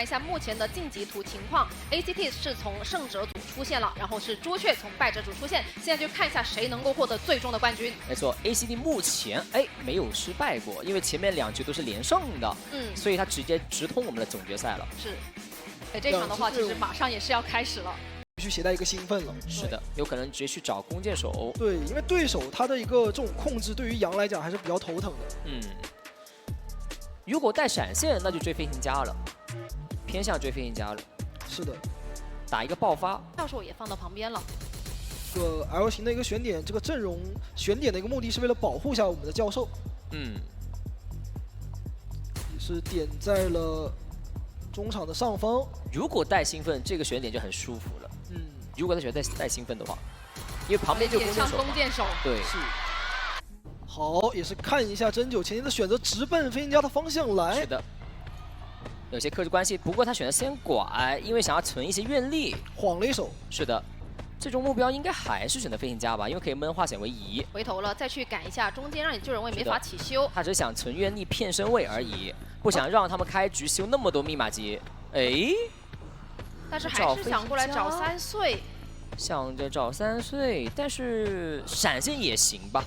看一下目前的晋级图情况 ，ACT 是从胜者组出现了，然后是朱雀从败者组出现，现在就看一下谁能够获得最终的冠军。没错 ，ACT 目前没有失败过，因为前面2局都是连胜的，所以他直接直通我们的总决赛了。是，这场的话其实马上也是要开始了。 必须携带一个兴奋了，是的，有可能直接去找弓箭手。对，因为对手他的一个这种控制，对于杨来讲还是比较头疼的。如果带闪现，那就追飞行家了，偏向追飞行家了。是的，打一个爆发，教授也放到旁边了。这个 L 型的一个选点，这个阵容选点的一个目的是为了保护一下我们的教授。也是点在了中场的上方。如果带兴奋，这个选点就很舒服了。如果他选带兴奋的话，因为旁边就弓箭手。对，是。好，也是看一下真九前期的选择，直奔飞行家的方向来。是的，有些克制关系，不过他选择先拐，因为想要存一些愿力。晃了一手。是的，最终目标应该还是选择飞行家吧，因为可以闷化险为夷。回头了，再去赶一下中间，让你救人位没法起修。他只想存愿力骗身位而已，不想让他们开局修那么多密码机。但是还是想过来找3岁，想着找3岁，但是闪现也行吧，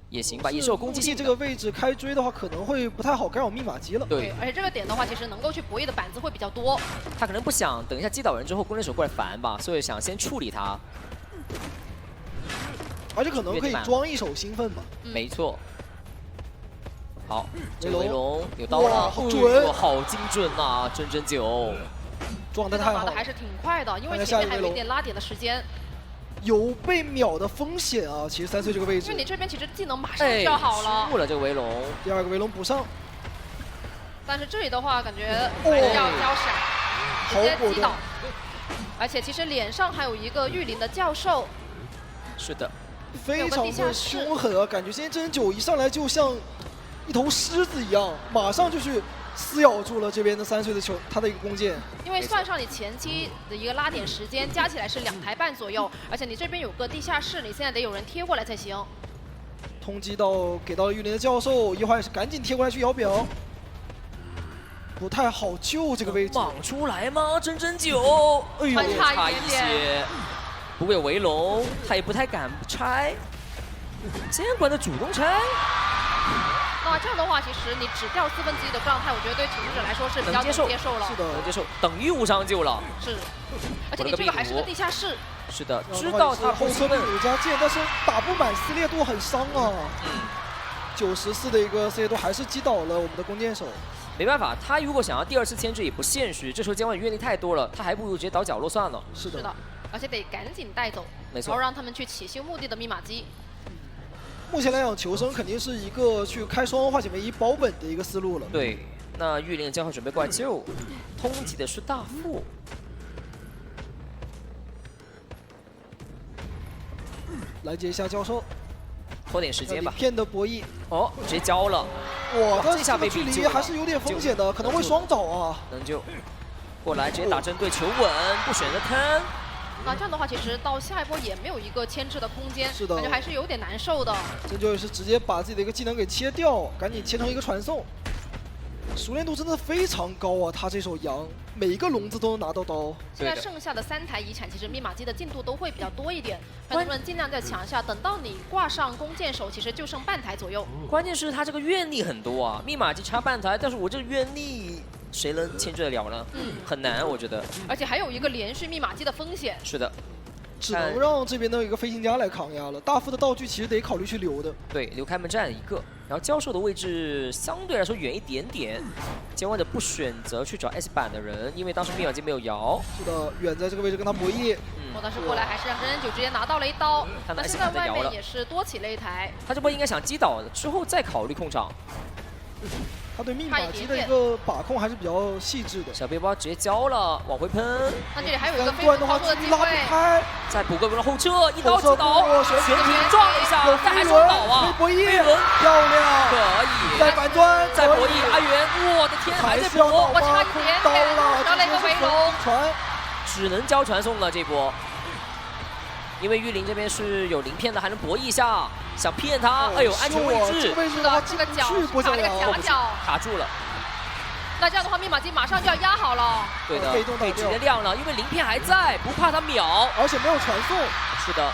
也是有攻击性。这个位置开追的话，可能会不太好干扰密码机了。对，而且这个点的话，其实能够去博弈的板子会比较多。他可能不想等一下击倒人之后，弓箭手过来烦吧，所以想先处理他。而且可能可以装一手兴奋吧。没错。好，这个围龙有刀了，好准，好精准呐！真9。 撞得太好了，还是挺快的，因为前面还有一点拉点的时间，有被秒的风险啊！其实3岁这个位置，因为你这边其实技能马上就要好了，失误了这个围龙，第2个围龙补上，但是这里的话感觉还是要交闪，直接击倒，而且其实脸上还有一个御灵的教授，是的，非常的凶狠啊！感觉现在真9一上来就像一头狮子一样，马上就去。 撕咬住了这边的3岁的球，他的一个弓箭。因为算上你前期的一个拉点时间，加起来是2台半左右，而且你这边有个地下室，你现在得有人贴过来才行。通缉到给到了玉林的教授，一会儿也是赶紧贴过来去摇表，不太好救这个位置。莽出来吗？真9，哎呦，差一些。不过有围龙，他也不太敢拆。监管的主动拆。 那这样的话，其实你只掉4分之1的状态，我觉得对统治者来说是比较能接受了。是的，能接受，等于无伤救了。是，而且你这个还是个地下室。是的，知道他后侧有加剑，但是打不满撕裂度很伤啊。94的一个撕裂度还是击倒了我们的弓箭手。没办法，他如果想要第2次牵制也不现实，这时候监管愿力太多了，他还不如直接倒角落算了。是的，而且得赶紧带走，没错，然后让他们去起修墓地的密码机。 目前来讲，求生肯定是一个去开双化险为夷保本的一个思路了。对，那御灵将会准备过来救，通缉的是大副。来接一下教授，拖点时间吧。片的博弈，直接交了。哇，但是这个距离还是有点风险的，可能会双倒啊。能救，过来直接打针对求稳，不选择摊。 那这样的话，其实到下一波也没有一个牵制的空间，是的，感觉还是有点难受的。这就是直接把自己的一个技能给切掉，赶紧切成一个传送。熟练度真的非常高啊！他这手羊，每一个笼子都能拿到刀。现在剩下的3台遗产，其实密码机的进度都会比较多一点，朋友们尽量再抢一下。等到你挂上弓箭手，其实就剩半台左右。关键是他这个愿力很多啊，密码机差半台，但是我这个愿力。 谁能牵制得了呢？很难，我觉得。而且还有一个连续密码机的风险。是的，只能让这边的一个飞行家来抗压了。大副的道具其实得考虑去留的。对，留开门站1个，然后教授的位置相对来说远一点点。监管者不选择去找 S 版的人，因为当时密码机没有摇。是的，远在这个位置跟他博弈。但是过来还是让真9直接拿到了1刀。但现在外面也是多起了1台。他这波应该想击倒之后再考虑控场。 他对密码机的一个把控还是比较细致的。小背包直接交了，往回喷。那这里还有一个非常操作的机会，再补个围龙后撤，一刀击倒，悬停撞一下，但还是倒啊！博弈，漂亮，可以。再反转，再博弈，阿元，我的天，还在搏，我差一点点交了一个围龙，只能交传送了这波。 因为御灵这边是有鳞片的，还能博弈一下，想骗他。哎呦，安全位置，这个位置的话，这个脚卡了个夹角，卡住了。那这样的话，密码机马上就要压好了。对的，被动可以直接亮了，因为鳞片还在，不怕他秒，而且没有传送。是的。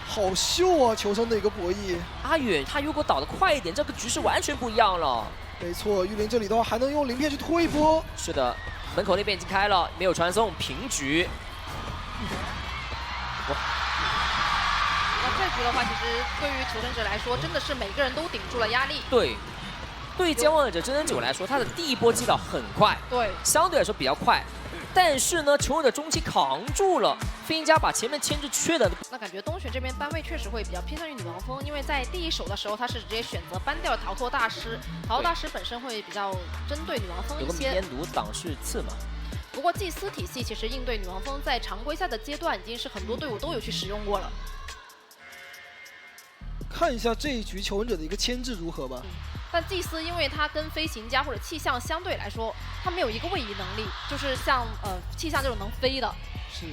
好秀啊！求生的一个博弈。阿远他如果倒得快一点，这个局势完全不一样了。没错，玉林这里的话还能用鳞片去拖一波。是的，门口那边已经开了，没有传送，平局。哇！那这局的话，其实对于求生者来说，真的是每个人都顶住了压力。对，对于监望者真人9来说，他的第一波击倒很快，对，相对来说比较快。 但是呢，求生者中期扛住了，飞行家把前面牵制缺的。那感觉东玄这边班位确实会比较偏向于女王蜂，因为在第一手的时候，他是直接选择搬掉逃脱大师，逃脱大师本身会比较针对女王蜂一些。有个弥天弩挡是刺嘛。不过祭司体系其实应对女王蜂在常规赛的阶段已经是很多队伍都有去使用过了。看一下这一局求生者的一个牵制如何吧。但祭司因为它跟飞行家或者气象相对来说，它没有一个位移能力，就是像气象这种能飞的。是。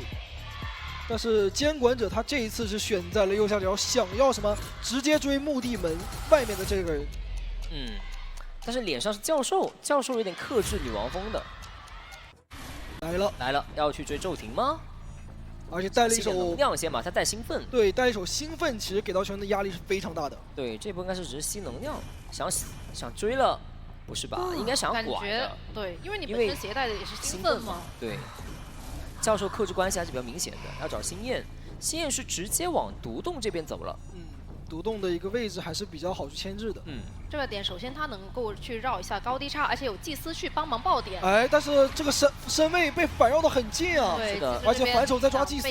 但是监管者他这一次是选在了右下角，想要什么直接追墓地门外面的这个人。但是脸上是教授，教授有点克制女王蜂的。来了，要去追骤停吗？ 而且带了一手能量先嘛，他带兴奋。对，带一手兴奋，其实给到球员的压力是非常大的。对，这波应该是只是吸能量，想追了，不是吧？应该想感觉对，因为你本身携带的也是兴奋嘛。对，教授克制关系还是比较明显的，要找星焰，星焰是直接往独洞这边走了。独洞的一个位置还是比较好去牵制的。这个点首先他能够去绕一下高低差，而且有祭司去帮忙爆点。哎，但是这个身位被反绕得很近啊。对，是的，而且反手在抓祭司。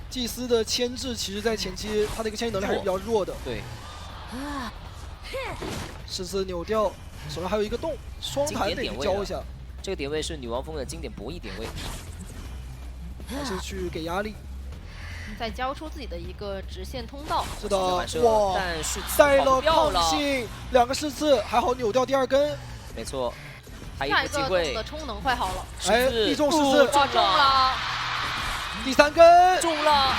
祭司的牵制其实在前期他的一个牵制能力还是比较弱的。对。14次扭掉，手上还有一个洞，双弹得交一下。这个点位是女王蜂的经典博弈点位，还是去给压力。 再交出自己的一个直线通道，是的，哇！但是带了抗性，2个14次，还好扭掉第2根。没错，还有一个机会。的充能快好了，哎，必中14次，中了，第3根中了。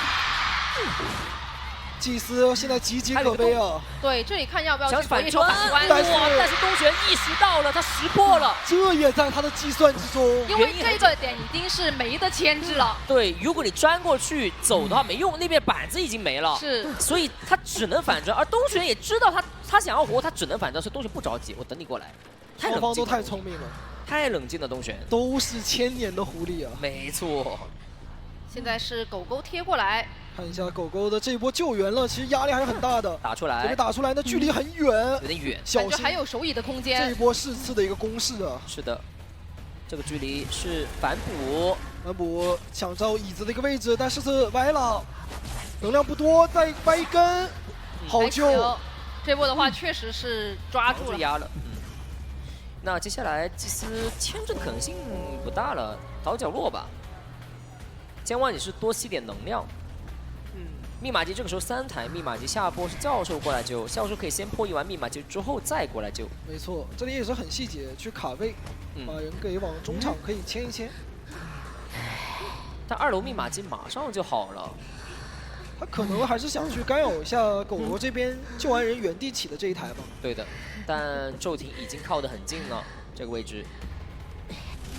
祭司现在岌岌可危啊！对，这里看要不要去反转，但是东玄意识到了，他识破了，这也在他的计算之中。因为这个点已经是没得牵制了。对，如果你钻过去走的话没用，那边板子已经没了，是，所以他只能反转。而东玄也知道他想要活，他只能反转，所以东玄不着急，我等你过来。双方都太聪明了，太冷静了，东玄都是千年的狐狸啊！没错。现在是狗狗贴过来。 看一下狗狗的这一波救援了，其实压力还是很大的。打出来，这个打出来的距离很远，有点远，小心还有手椅的空间。这一波4次的一个攻势啊。是的，这个距离是反补，抢到椅子的一个位置，但4次歪了，能量不多，再歪一根，好救。这波的话确实是抓住了，压了。那接下来祭司牵制可能性不大了，倒角落吧。监望也是多吸点能量。 密码机这个时候3台，密码机下波是教授过来救，教授可以先破译完密码机之后再过来救。没错，这里也是很细节，去卡位，把人给往中场可以牵一牵。但2楼密码机马上就好了，他可能还是想去干扰一下狗狗这边救完人原地起的这一台吧。对的，但骤停已经靠得很近了，这个位置。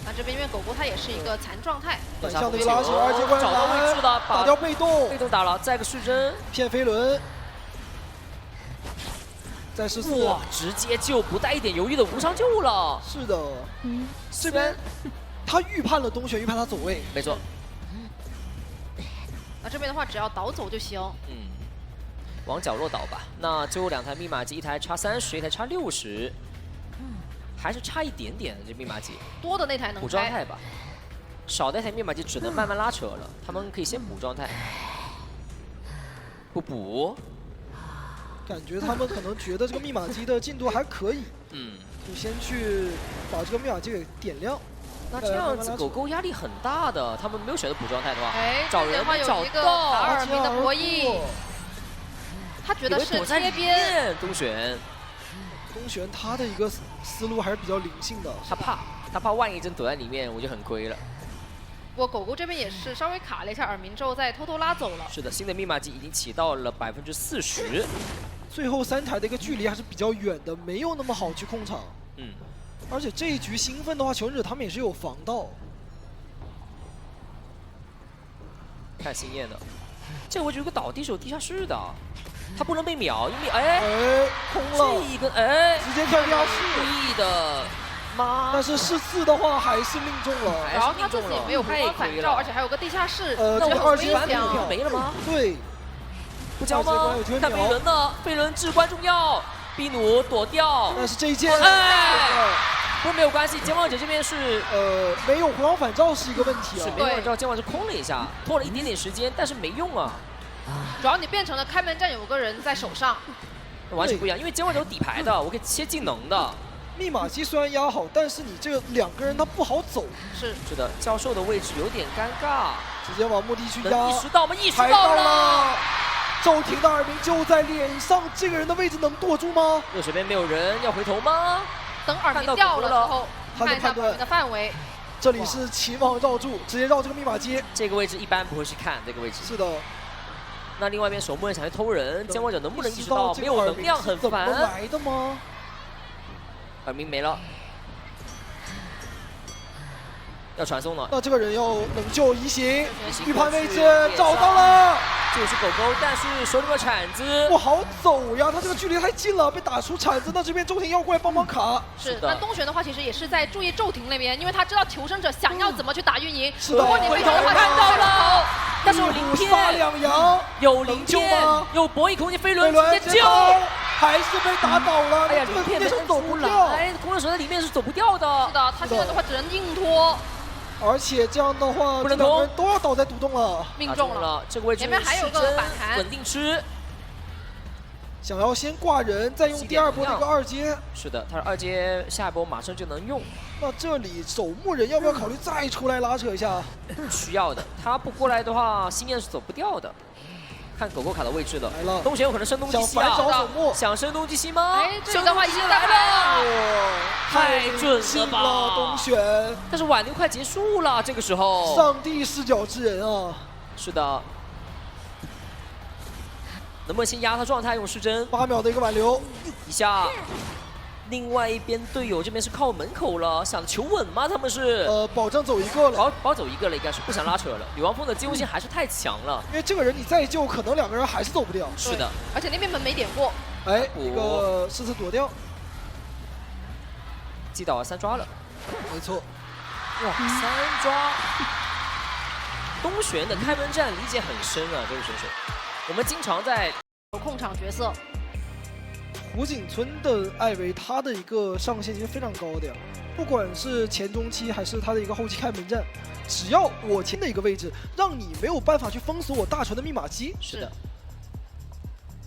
那这边因为狗狗它也是一个残状态，反向的一个拉扯，2阶关找到位置了，打掉被动打了，再个续帧，骗飞轮，再14，哇，直接就不带一点犹豫的无伤救了。是的，这边他预判了东玄，预判他走位，没错。那这边的话只要倒走就行，往角落倒吧。那最后2台密码机，一台差30，一台差60。 还是差一点点的这密码机，多的那台能补状态吧，少的那台密码机只能慢慢拉扯了。他们可以先补状态，不补，感觉他们可能觉得这个密码机的进度还可以，就先去把这个密码机给点亮。那这样子狗狗压力很大的，他们没有选择补状态的话，找人会有一个达尔明的博弈，他觉得是贴边东玄。 东玄他的一个思路还是比较灵性的，他怕万一真躲在里面，我就很亏了。不过狗狗这边也是稍微卡了一下耳鸣之后，再偷偷拉走了。是的，新的密码机已经起到了40%，最后3台的一个距离还是比较远的，没有那么好去控场。而且这一局兴奋的话，求生者他们也是有防到。看星焰的，这个位置有个倒地是有地下室的，他不能被秒，因为空了，这一个直接跳地下室，故意的吗？但是试4的话还是命中了，然后他自己没有回光返照，而且还有个地下室，这个2阶反没了吗？对，不交吗？看飞轮呢，飞轮至关重要，比努躲掉，但是这一剑，不过没有关系，监望者这边是没有回光返照是一个问题啊，是没有返照，监望者空了一下，拖了一点点时间，但是没用啊。主要你变成了开门战有个人在手上，完全不一样，因为监望者有底牌的，我可以切技能的。密码机虽然压好，但是你这个2个人他不好走。是的，教授的位置有点尴尬，直接往墓地去压。能意识到吗？意识到了。骤停的耳鸣就在脸上，这个人的位置能躲住吗？热水边没有人，要回头吗？等耳鸣掉了之后，看一下耳鸣的范围。这里是秦王绕柱，直接绕这个密码机。这个位置一般不会去看这个位置。是的。那另外一边守墓人想去偷人，监望者能不能意识到没有能量很烦？怎么来的吗？耳鸣没了，要传送了。那这个人要能救移形，预判位置找到了，就是狗狗，但是手里有铲子，不好走呀，他这个距离太近了，被打出铲子。那这边周庭要过来帮忙卡。是，但东玄的话其实也是在注意骤停那边，因为他知道求生者想要怎么去打运营。是的，如果你回头的话，看到了。但是有鳞片，杀2羊，有鳞片吗？有博弈空间，飞轮直接救，还是被打倒了。哎呀，鳞片是走不掉，哎，攻守者在里面是走不掉的。是的，他现在的话只能硬拖。而且这样的话，这2个人都要倒在独栋了，命中了。这个位置前面还有个反弹，稳定吃。想要先挂人，再用第2波那个2阶。是的，他是2阶，下一波马上就能用。那这里守墓人要不要考虑再出来拉扯一下？需要的，他不过来的话，星焰是走不掉的。看狗狗卡的位置了，来了，东玄有可能声东击西啊！想声东击西吗？哎，这里的话已经来了，太准了吧，东玄！但是挽留快结束了，这个时候。上帝视角之人啊！是的。能不能先压他状态，用失真？8秒的一个挽留，一下。另外一边队友这边是靠门口了，想求稳吗？他们是保证走一个了，保走一个了，应该是不想拉扯了。女王峰的机会性还是太强了，因为这个人你再救，可能2个人还是走不掉。是的，而且那边门没点过。哎，一个4次躲掉，击倒3抓了，没错。哇，3抓！东玄的开门战理解很深啊，这个选手。我们经常在控场角色。胡锦村的艾维，他的一个上限其实非常高的呀，不管是前中期还是他的一个后期开门战，只要我签的一个位置，让你没有办法去封锁我大船的密码机。是的。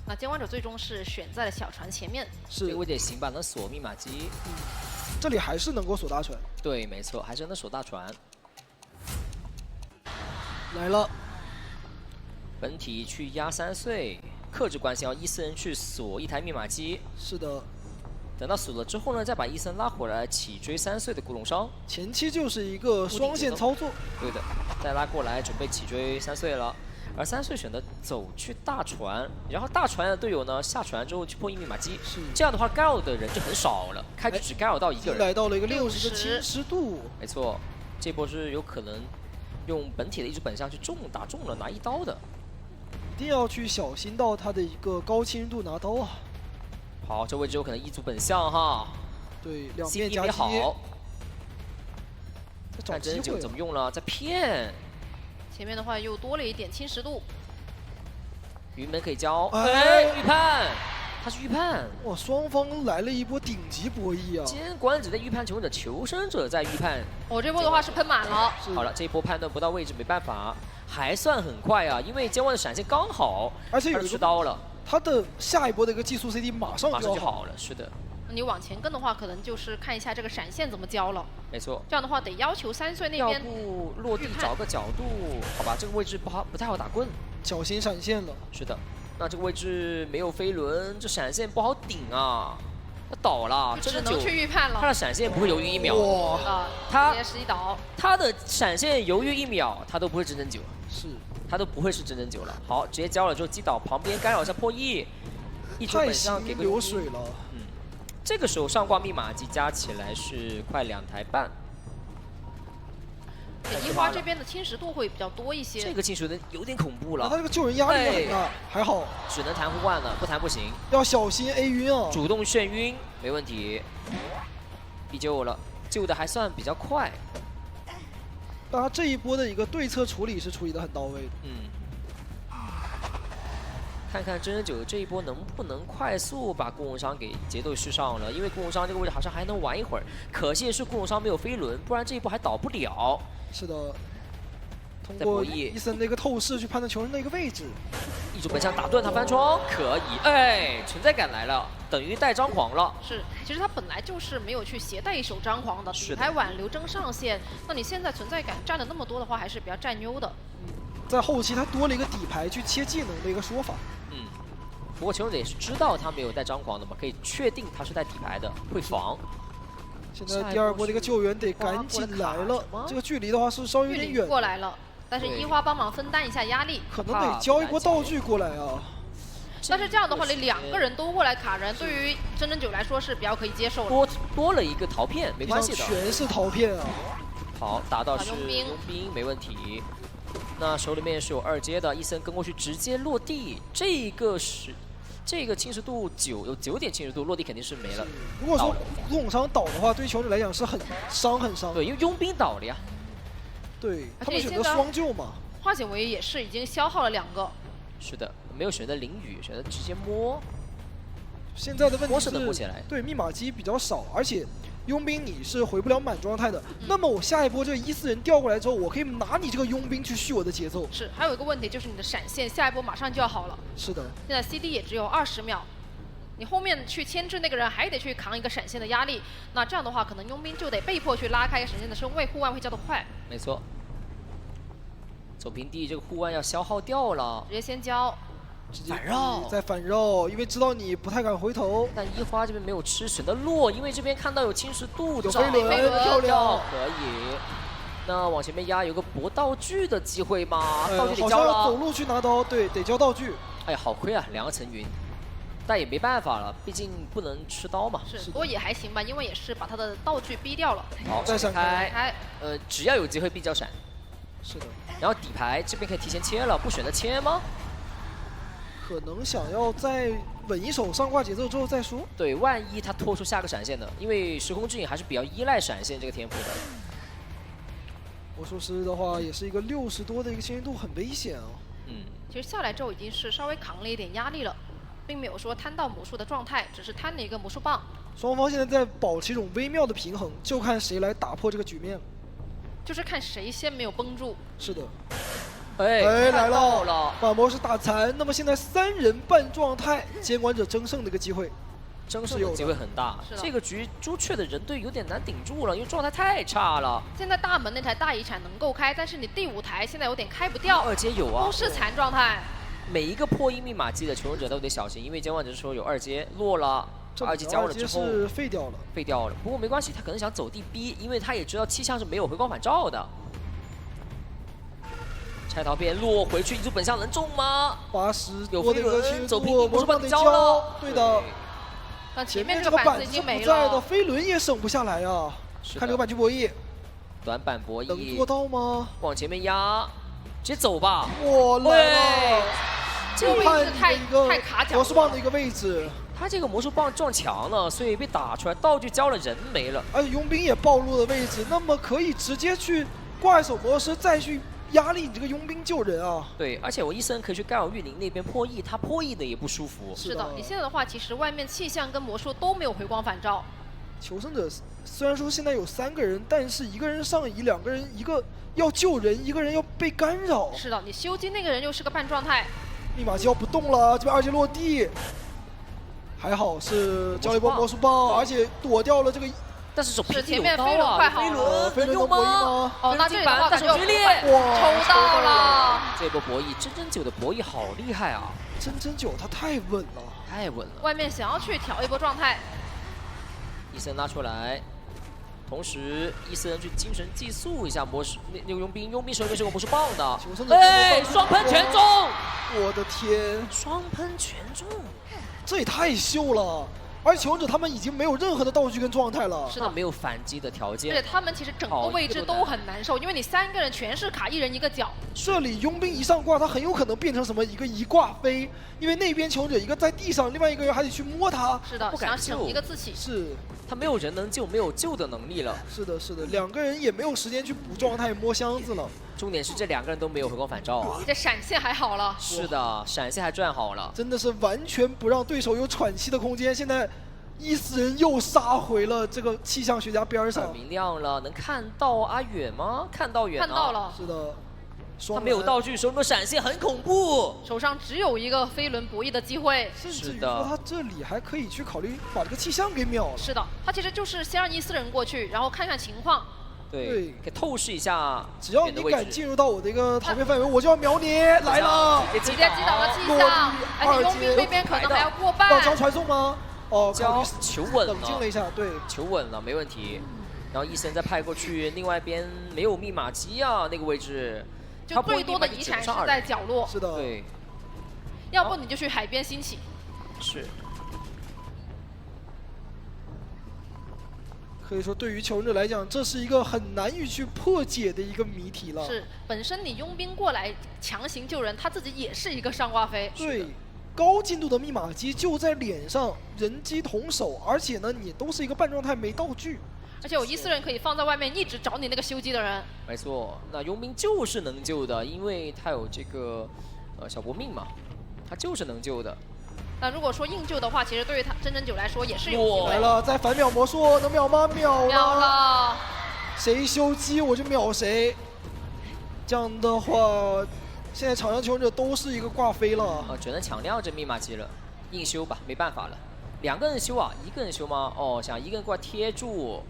那监管者最终是选在了小船前面，是这个位置也行吧，能锁密码机。这里还是能够锁大船。对，没错，还是能锁大船。来了，本体去压3岁。克制关系，要伊森去锁一台密码机。是的，等到锁了之后呢，再把伊森拉回来起追3岁的古董商。前期就是一个双线操作。对的，再拉过来准备起追3岁了。而3岁选择走去大船，然后大船的队友呢下船之后去破译密码机。是这样的话，干扰的人就很少了，开局只干扰到1个人。来到了一个60的侵蚀度。没错，这波是有可能用本体的一组本相去打中了，拿1刀的。一定要去小心到他的一个高侵蚀度拿刀啊！好，这位置有可能一组本相哈。对，两面夹击。好。看真人9怎么用了，在骗。前面的话又多了一点侵蚀度。云门可以交，哎，预判，他是预判。哇，双方来了一波顶级博弈啊！监管者在预判求生者，求生者在预判。我这波的话是喷满了。好了，这一波判断不到位置没办法。还算很快啊，因为监管的闪现刚好，而且有吃刀了。他的下一波的一个技术 CD 马上就好了，是的。你往前跟的话，可能就是看一下这个闪现怎么交了。没错。这样的话得要求3岁那边。要不落地找个角度，好吧，这个位置不太好打棍。小心闪现了。是的。那这个位置没有飞轮，这闪现不好顶啊。他倒了，只能去预判了。他的闪现不会犹豫1秒。哇！他直接11倒。他的闪现犹豫1秒，他都不会真9。是，他都不会是真9了。好，直接交了之后击倒旁边干扰一下破译，一组本上给个流水了。这个时候上挂密码机加起来是快2台半。樱花这边的侵蚀度会比较多一些。这个侵蚀的有点恐怖了。他这个救人压力也很大，还好。只能弹互换了，不弹不行。要小心 A 晕啊！主动眩晕没问题，必救了，救的还算比较快。但他这一波的一个对策处理是处理的很到位的。看看真人9这一波能不能快速把顾永商给节奏续上了，因为顾永商这个位置好像还能玩一会儿。可惜的是顾永商没有飞轮，不然这一波还倒不了。是的，通过伊森的一个透视去判断球人的一个位置。一主本相打断他翻窗，可以，哎，存在感来了，等于带张狂了。是，其实他本来就是没有去携带一手张狂的，底牌挽留争上限。那你现在存在感占了那么多的话，还是比较占优的。在后期他多了一个底牌去切技能的一个说法。不过球人者也是知道他没有带张狂的嘛，可以确定他是带底牌的，会防。现在第二波的一个救援得赶紧来了，这个距离的话是稍微有点远。过来了，但是樱花帮忙分担一下压力，可能得交一波道具过来啊。但是这样的话，你2个人都过来卡人，对于真人9来说是比较可以接受的。多了一个陶片，没关系的。全是陶片啊！好，打到是佣兵，没问题。那手里面是有2阶的，伊森跟过去直接落地，这个侵蚀度9，有9点侵蚀度，落地肯定是没了。如果说顾永商倒的话，对于球队来讲是很伤。对，因为佣兵倒了呀。对，他们选择双救嘛。化险为也是已经消耗了2个。是的，没有选择淋雨，选择直接摸。现在的问题是，能摸起来。对，密码机比较少，而且佣兵你是回不了满状态的。那么我下一波这个1-4人调过来之后，我可以拿你这个佣兵去续我的节奏。是，还有一个问题就是你的闪现下一波马上就要好了。是的。现在 CD 也只有20秒，你后面去牵制那个人还得去扛一个闪现的压力，那这样的话可能佣兵就得被迫去拉开闪现的身位，护腕会叫得快。没错。走平地这个护腕要消耗掉了，直接先交。反绕，再反绕，因为知道你不太敢回头。但一花这边没有吃，选择落，因为这边看到有侵蚀度，有飞轮，漂亮，可以。那往前面压，有个博道具的机会吗？道具得交了。好像要走路去拿刀，对，得交道具。哎呀，好亏啊，2个层云，但也没办法了，毕竟不能吃刀嘛。是，不过也还行吧，因为也是把他的道具逼掉了。好，再闪开。只要有机会必交闪。是的。然后底牌这边可以提前切了，不选择切吗？可能想要再稳一手上挂节奏之后再说。对，万一他拖出下个闪现的，因为时空之影还是比较依赖闪现这个天赋的。魔术师的话也是一个60多的一个侵蚀度，很危险啊。其实下来之后已经是稍微扛了一点压力了，并没有说贪到魔术的状态，只是贪了一个魔术棒。双方现在在保持一种微妙的平衡，就看谁来打破这个局面了。就是看谁先没有绷住。是的。哎，来了，把魔术打残。那么现在3人半状态，监管者争胜的一个机会，争胜的机会很大。这个局朱雀的人队有点难顶住了，因为状态太差了。现在大门那台大遗产能够开，但是你第5台现在有点开不掉。2阶有啊，都是残状态。每一个破音密码机的求生者都得小心，因为监管者说有2阶落了。2阶交了之后是废掉了，不过没关系，他可能想走地逼，因为他也知道气象是没有回光返照的。拆桃片落回去，一组本相能中吗？80有飞轮，走平地，魔术棒得交了。对的。那前面这个板子已经没了，飞轮也省不下来啊。看这个板去博弈，短板博弈能做到吗？往前面压，直接走吧。哇，来了！这个位置太卡脚了。魔术棒的一个位置。他这个魔术棒撞墙了，所以被打出来，道具交了，人没了。而且佣兵也暴露了位置，那么可以直接去挂一手魔师，再去压力你这个佣兵救人啊。对，而且我伊森可以去干扰玉林那边破译，他破译的也不舒服。是的，你现在的话，其实外面气象跟魔术都没有回光返照。求生者虽然说现在有3个人，但是1个人上移，2个人，一个要救人，1个人要被干扰。是的，你修机那个人又是个半状态。密码机要不动了，这边2阶落地。还好是交了一波魔术棒，而且躲掉了这个，但是前面飞轮快好了，飞轮能博弈吗？哦，那这里的话感觉决裂，抽到了。这波博弈，真真9的博弈好厉害啊！真真9他太稳了，太稳了。外面想要去调一波状态，伊森拉出来，同时伊森去精神寄宿一下魔术那个佣兵手里面是有魔术棒的，哎，双喷全中！我的天，双喷全中！这也太秀了而且求生者他们已经没有任何的道具跟状态了。是的，没有反击的条件。而且他们其实整个位置都很难受，因为你3个人全是卡1人1个角。这里佣兵一上挂，他很有可能变成什么一挂飞，因为那边求生者一个在地上，另外一个人还得去摸他。是的，不敢想省一个自起。是，他没有人能救，没有救的能力了。是的，是的，2个人也没有时间去补状态、摸箱子了。重点是这2个人都没有回光返照啊。这闪现还好了。是的，闪现还转好了。真的是完全不让对手有喘息的空间。现在，14人又杀回了这个气象学家边上。明亮了，能看到阿远吗？看到远了。看到了。是的。他没有道具，手里的闪现很恐怖。手上只有一个飞轮博弈的机会。甚至于说他这里还可以去考虑把这个气象给秒了。是的，他其实就是先让14人过去，然后看看情况。对，给透视一下。只要你敢进入到我的一个逃兵范围，我就要秒你。来了，直接击倒了气象，而且佣兵那边可能还要过半。要交传送吗？哦，交求稳了，冷静了一下，对，求稳了，没问题。然后1人再派过去，另外一边没有密码机啊，那个位置。就最多的遗产是在角落。是的。对。要不你就去海边兴起。是。可以说，对于求生者来讲，这是一个很难以去破解的一个谜题了。是，本身你佣兵过来强行救人，他自己也是一个上挂飞。对，高进度的密码机就在脸上，人机同手，而且呢，你都是一个半状态，没道具。而且有14人可以放在外面，一直找你那个修机的人。没错，那佣兵就是能救的，因为他有这个小搏命嘛，他就是能救的。那如果说硬救的话，其实对于他真真9来说也是有机会。来了，再反秒魔术，能秒吗？秒了。秒了。谁修机我就秒谁。这样的话，现在场上求生者都是一个挂飞了。只能抢亮这密码机了，硬修吧，没办法了。2个人修啊，1个人修吗？哦，想1个人过来贴住。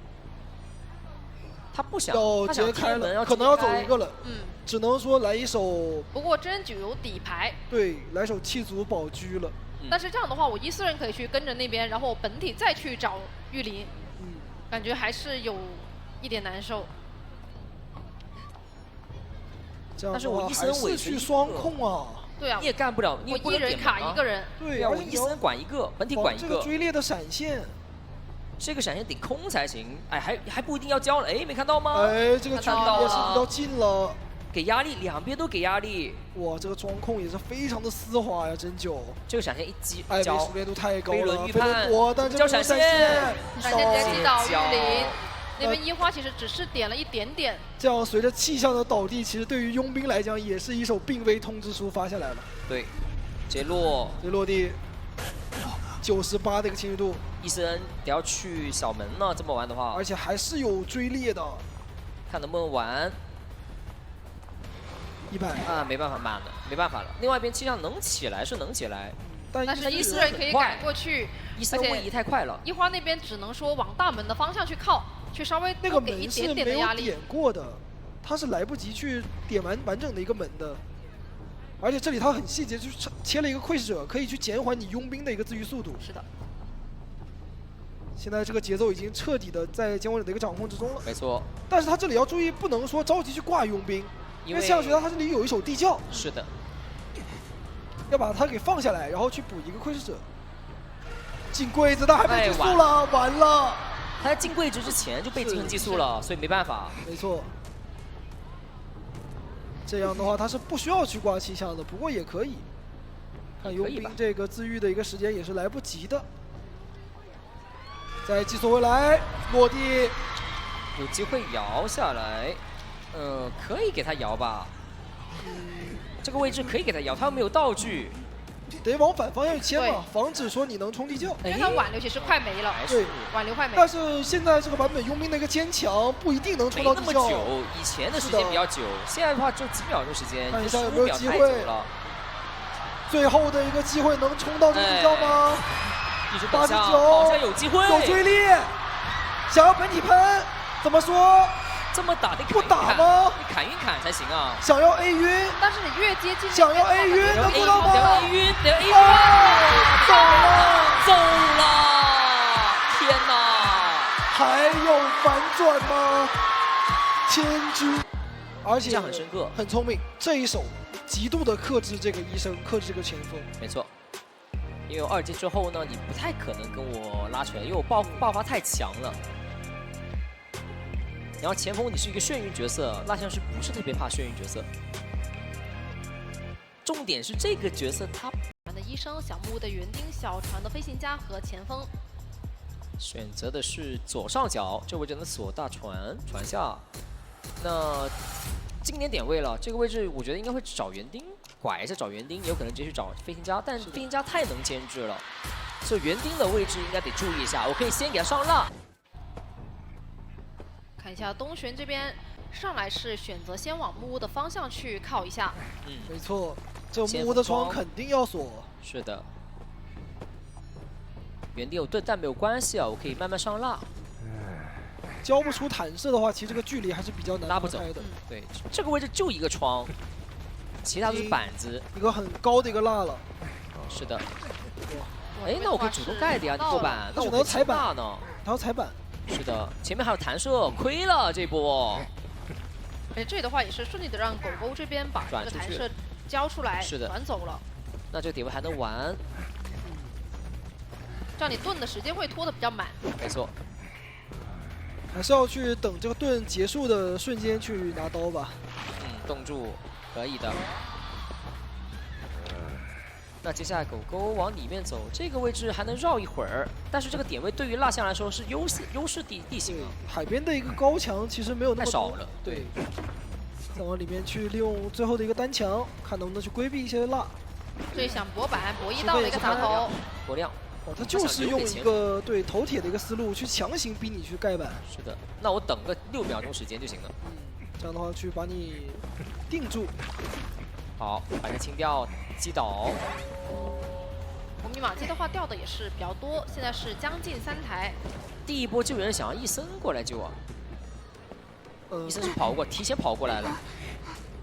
他不想，要直接开了，可能要走一个了。只能说来一手。不过真9有底牌。对，来手气组保车了。但是这样的话，我14人可以去跟着那边，然后本体再去找玉林。感觉还是有一点难受。但是我1人委屈双控啊。对啊，你也干不了，我1人卡1个人。对啊，我1人管1个，本体管1个。这个追猎的闪现。这个闪现顶空才行，哎，还不一定要交了，哎，没看到吗？哎，这个距离也是比较近了，给压力，2边都给压力。哇，这个装控也是非常的丝滑呀，真9。这个闪现一击，哎，熟练度太高了。飞轮预判，但交闪现，闪现直接击倒玉林。那边一花其实只是点了一点点。这样随着气象的倒地，其实对于佣兵来讲也是一手病危通知书发下来了。对，直接落地。98的一个侵略度，1人得要去小门了。这么玩的话，而且还是有追猎的，看能不能玩。100啊，没办法，慢了，没办法了。另外一边气象能起来是能起来，但是14人可以赶过去，1人位移太快了。一花那边只能说往大门的方向去靠，去稍微那个给一门是点点的压力。点过的，他是来不及去点完整的一个门的。而且这里它很细节，就是切了一个窥视者，可以去减缓你佣兵的一个自愈速度。是的。现在这个节奏已经彻底的在监管者的一个掌控之中了。没错。但是他这里要注意，不能说着急去挂佣兵，因为像学他这里有一手地窖。是的。要把他给放下来，然后去补一个窥视者。进柜子的还被激速了，完了。他在进柜子之前就被进行激速了，所以没办法。没错。这样的话，他是不需要去挂气象的，不过也可以。看佣兵这个自愈的一个时间也是来不及的。再击速回来，落地，有机会摇下来，可以给他摇吧。这个位置可以给他摇，他又没有道具，得往反方向切嘛，防止说你能冲地窖。因为他挽留其实快没了，对，挽留快没。但是现在这个版本佣兵的一个坚强，不一定能冲到地窖。没那么久，以前的时间比较久，现在的话就几秒钟时间，看一下有没有机会了。最后的一个机会能冲到这个地窖吗？89，好像有机会。有追猎，想要本体喷，怎么说？这么打得不打吗？你砍一砍才行啊！想要 A 晕，但是你越接近，想要 A 晕能做到吗？得 A 晕，得 A 晕，走了，走了！天哪！还有反转吗？千钧，而且这样很深刻，很聪明，这一手极度的克制这个医生，克制这个前锋。没错。因为我2阶之后呢，你不太可能跟我拉扯，因为我爆发太强了。然后前锋你是一个眩晕角色，蜡像是不是特别怕眩晕角色？重点是这个角色他的医生、小木屋的园丁、小船的飞行家和前锋。选择的是左上角这位置能锁大船下。那今年点位了，这个位置我觉得应该会找园丁，拐一下找园丁，有可能直接去找飞行家，但飞行家太能牵制了，所以园丁的位置应该得注意一下。我可以先给他上蜡。看一下东玄这边上来是选择先往木屋的方向去靠一下。没错，这木屋的窗肯定要锁。是的。园丁有盾，但没有关系啊，我可以慢慢上蜡。交不出弹射的话，其实这个距离还是比较难拉不走开的。对，这个位置就一个窗，其他都是板子。一个很高的一个蜡了。是的。哎，那我可以主动盖的呀，地板。那我可以踩板呢？然后踩板。是的，前面还有弹射，亏了这波。哎，这里的话也是顺利的让狗狗这边把这个弹射交出来，是的，转走了。那这个点位还能玩。这样你盾的时间会拖得比较满。没错。还是要去等这个盾结束的瞬间去拿刀吧。冻住，可以的。那接下来狗狗往里面走，这个位置还能绕一会儿，但是这个点位对于蜡像来说是优势地形啊。海边的一个高墙其实没有那么太少了。对。再往里面去利用最后的一个单墙，看能不能去规避一些蜡。这里想博板，博一到了一个砸头，博亮。他就是用一个对头铁的一个思路去强行逼你去盖板。是的，那我等个6秒钟时间就行了。这样的话去把你定住。好，把它清掉，击倒。我密码机的话掉的也是比较多，现在是将近3台。第一波救援想要一森过来救啊，一森是提前跑过来了。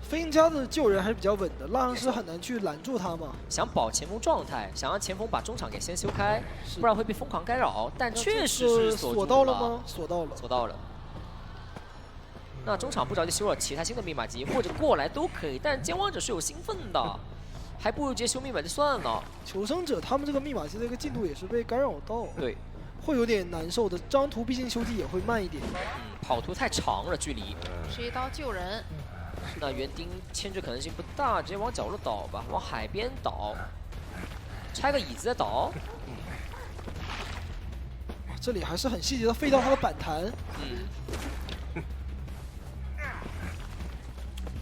飞行家的救人还是比较稳的，蜡像师很难去拦住他嘛。想保前锋状态，想让前锋把中场给先修开，不然会被疯狂干扰。但确实是锁到了吗？锁到了，锁到了。那中场不着急修了其他新的密码机，或者过来都可以，但监望者是有兴奋的，还不如直接修密码机算了。求生者他们这个密码机的一个进度也是被干扰到，对，会有点难受的。这张图毕竟修机也会慢一点，跑图太长了，距离。是一刀救人。那园丁牵制可能性不大，直接往角落倒吧，往海边倒，拆个椅子再倒。这里还是很细节的废掉他的板弹。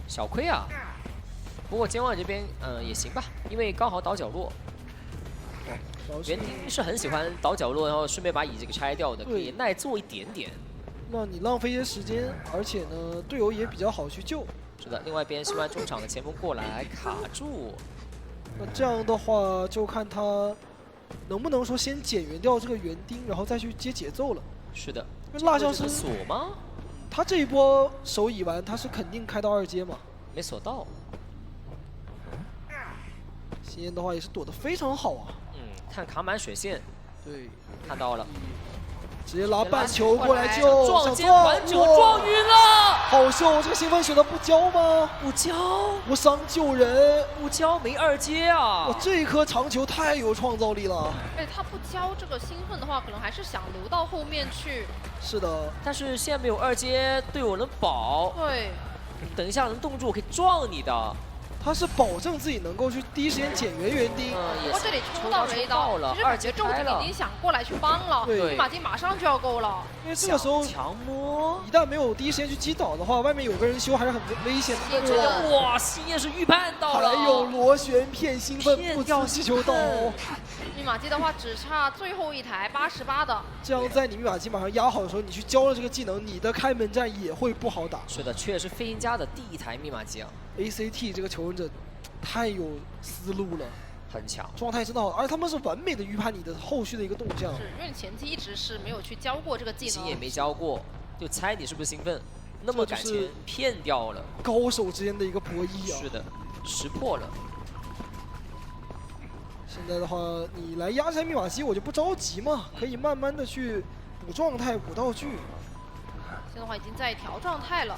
小亏啊，不过监望这边也行吧，因为刚好倒角落。园丁是很喜欢倒角落，然后顺便把椅子给拆掉的，可以耐做一点点。那你浪费一些时间，而且呢，队友也比较好去救。是的，另外一边西湾中场的前锋过来卡住。那这样的话，就看他能不能说先减员掉这个园丁，然后再去接节奏了。是的，因为蜡像师锁吗？他这一波手乙完，他是肯定开到2阶嘛。没锁到。新烟的话也是躲得非常好啊。看卡满血线。对，看到了。直接拉半球过来救，撞肩环9撞晕了，好秀！这个兴奋选择不交吗？不交，无伤救人，不交没2阶啊！哇，这一颗长球太有创造力了。哎，他不交这个兴奋的话，可能还是想留到后面去。是的，但是现在没有2阶，队友能保。对，等一下能冻住，我可以撞你的。他是保证自己能够去第一时间减员园丁。不过这里冲到了一刀，其实感觉宙景已经想过来去帮了，密码机马上就要够了。因为这个时候强摸，一旦没有第一时间去击倒的话，外面有个人修还是很危险的。哇，星夜是预判到了，还有螺旋骗兴奋，不掉气球刀。密码机的话只差最后1台88的。这样在你密码机马上压好的时候，你去交了这个技能，你的开门战也会不好打。是的，确实飞行家的第1台密码机啊。ACT 这个求生者太有思路了，很强，状态真的好，而他们是完美的预判你的后续的一个动向。是因为你前期一直是没有去教过这个技能，也没教过，就猜你是不是兴奋，那么感情骗掉了，高手之间的一个博弈啊。是的，识破了。现在的话，你来压拆密码机，我就不着急嘛，可以慢慢的去补状态、补道具。现在的话已经在调状态了。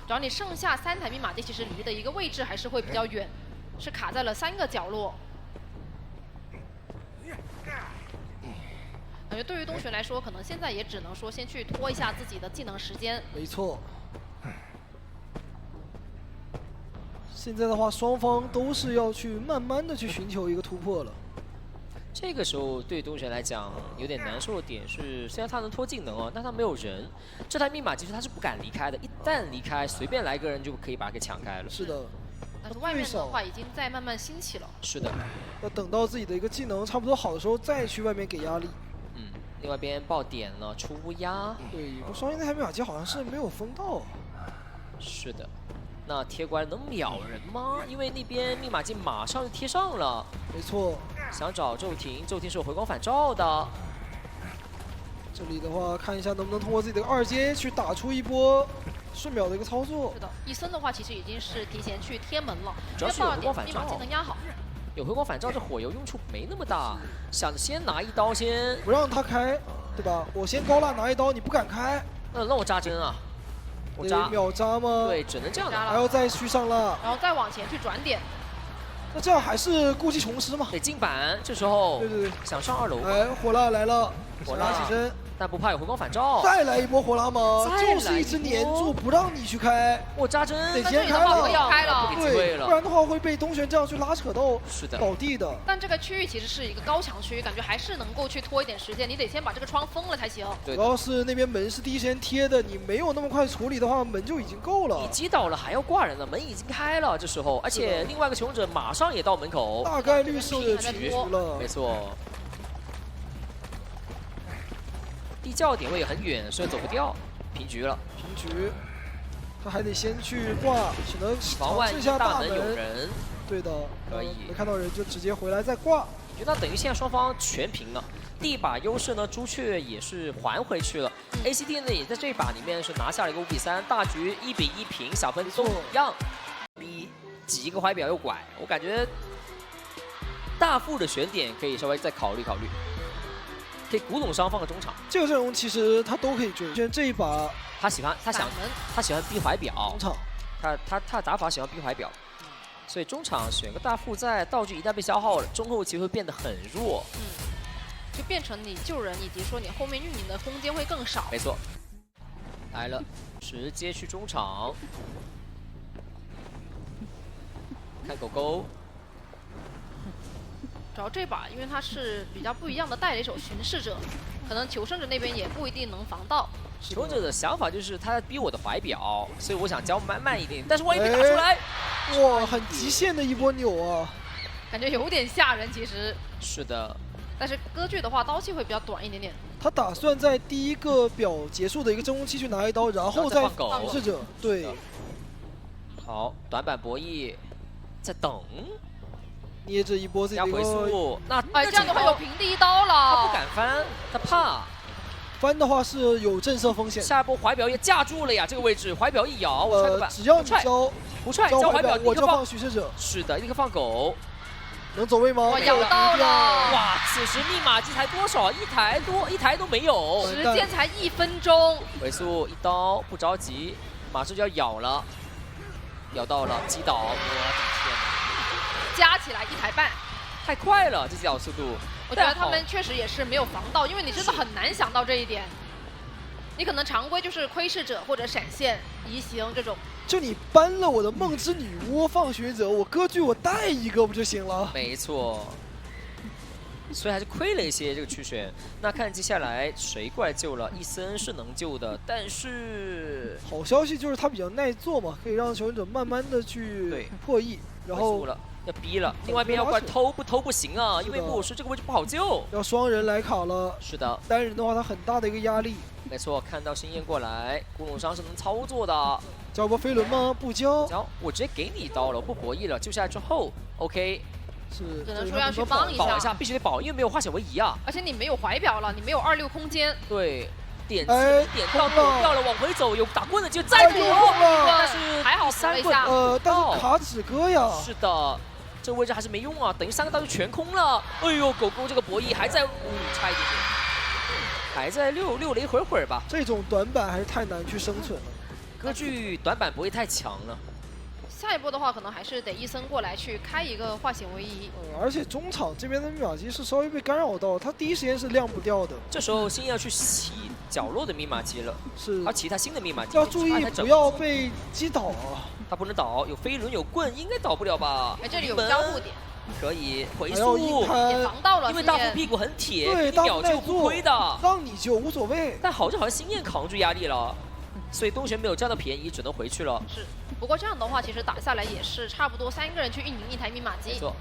只要你剩下3台密码机，其实离的一个位置还是会比较远，是卡在了3个角落。感觉对于东玄来说，可能现在也只能说先去拖一下自己的技能时间。没错。现在的话，双方都是要去慢慢的去寻求一个突破了。这个时候对东玄来讲有点难受的点是，虽然他能拖技能哦，但他没有人。这台密码其实他是不敢离开的，一旦离开，随便来个人就可以把他给抢开了。是的。但是外面的话已经在慢慢兴起了。是的。要等到自己的一个技能差不多好的时候，再去外面给压力。另外一边爆点了，出乌鸦。对，不过双鹰那台密码机好像是没有封到。是的。那贴过来能秒人吗？因为那边密码机马上就贴上了。没错。想找骤停，骤停是有回光返照的。这里的话，看一下能不能通过自己的二阶去打出一波瞬秒的一个操作。是的，伊森的话其实已经是提前去贴门了，主要是有回光返密码机能压好。有回光返照，这火油用处没那么大，想着先拿一刀先，不让他开，对吧？我先高辣拿一刀，你不敢开，那我扎针啊，我扎秒扎吗？对，只能这样的，还要再续上辣，然后再往前去转点。那这样还是故技重施嘛？得进板，这时候对，想上2楼，哎，火辣来了，火辣起身。但不怕有回光返照，再来一波火辣吗？就是一直黏住不让你去开。我扎针，得先开了，对，不然的话会被东玄这样去拉扯到倒地的。但这个区域其实是一个高墙区，感觉还是能够去拖一点时间，你得先把这个窗封了才行。主要是那边门是第一时间贴的，你没有那么快处理的话，门就已经够了。你击倒了还要挂人呢，门已经开了，这时候，而且另外一个穷者马上也到门口，大概率是平局了。没错。地窖点位也很远，所以走不掉，平局了。平局，他还得先去挂，只能防万一大门有人。对的，可以。没看到人就直接回来再挂。就那等于现在双方全平了。第一把优势呢，朱雀也是还回去了。ACT 呢也在这一把里面是拿下了一个5比3，大局1比1平，小分都一样。比几个怀表又拐，我感觉大副的选点可以稍微再考虑考虑。可以古董商放个中场，这个阵容其实他都可以追。现在这一把，他喜欢逼怀表，中场，他打法喜欢逼怀表，所以中场选个大副在，道具一旦被消耗了，中后期会变得很弱，就变成你救人以及说你后面运营的空间会更少。没错，来了，直接去中场，看狗狗。主要这把，因为它是比较不一样的带了一手巡视者，可能求生者那边也不一定能防到。求生者的想法就是他在逼我的怀表，所以我想交慢一点，但是万一被打出来，哇，很极限的一波扭啊，感觉有点吓人。其实是的，但是歌剧的话刀气会比较短一点点。他打算在第一个表结束的一个真空期去拿一刀，然后再放侍者。对，好，短板博弈，在等。捏着一波自己的回速，那这样的话有平第一刀了。他不敢翻，他怕翻的话是有震慑风险。下一波怀表也架住了呀，这个位置怀表一摇，我踹个板，只要你交不踹交怀表，我就放巡视者。是的，立刻放狗，能走位吗？我摇到了。哇，此时密码机才多少？一台都没有，时间才1分钟。回速一刀，不着急，马上就要咬了，咬到了，击倒，我的天哪！加起来1台半，太快了，这击倒速度。我觉得他们确实也是没有防到，因为你真的很难想到这一点。你可能常规就是窥视者或者闪现、移形这种。就你搬了我的梦之女巫放巡者，我歌剧我带一个不就行了？没错。所以还是亏了一些这个去选。那看接下来谁过来救了？伊森是能救的，但是好消息就是他比较耐做嘛，可以让求生者慢慢的去破译，然后要逼了。另外一边要过来偷不行啊，因为布鲁斯这个位置不好救。要双人来卡了。是的，单人的话他很大的一个压力。没错，看到星焰过来，古董商是能操作的。交波飞轮吗？不交。交，我直接给你一刀了，我不博弈了。救下来之后 ，OK。是，只能说要去帮一下，保一下，必须得保，因为没有化险为夷啊。而且你没有怀表了，你没有26空间。对，点点到躲掉了，往回走，有打棍的就再躲，但是还好3棍，但是卡止哥呀。是的，这个位置还是没用啊，等于3个刀就全空了。哎呦，狗狗这个博弈还在，差一点点，还在溜了一会儿吧。这种短板还是太难去生存了。歌剧短板博弈太强了。下一波的话，可能还是得伊森过来去开一个化险为夷。而且中场这边的密码机是稍微被干扰到，他第一时间是亮不掉的。这时候星要去洗角落的密码机了，是要起他新的密码机，要注意不要被击倒啊！他不能倒，有飞轮有棍，应该倒不了吧？哎，这里有交互点，可以回还要硬速，开也防到了。因为大副屁股很铁，对，一秒救不亏的。让你救无所谓。但好像星焰扛住压力了，所以东玄没有占到便宜，只能回去了。是，不过这样的话，其实打下来也是差不多3个人去运营一台密码机。没错。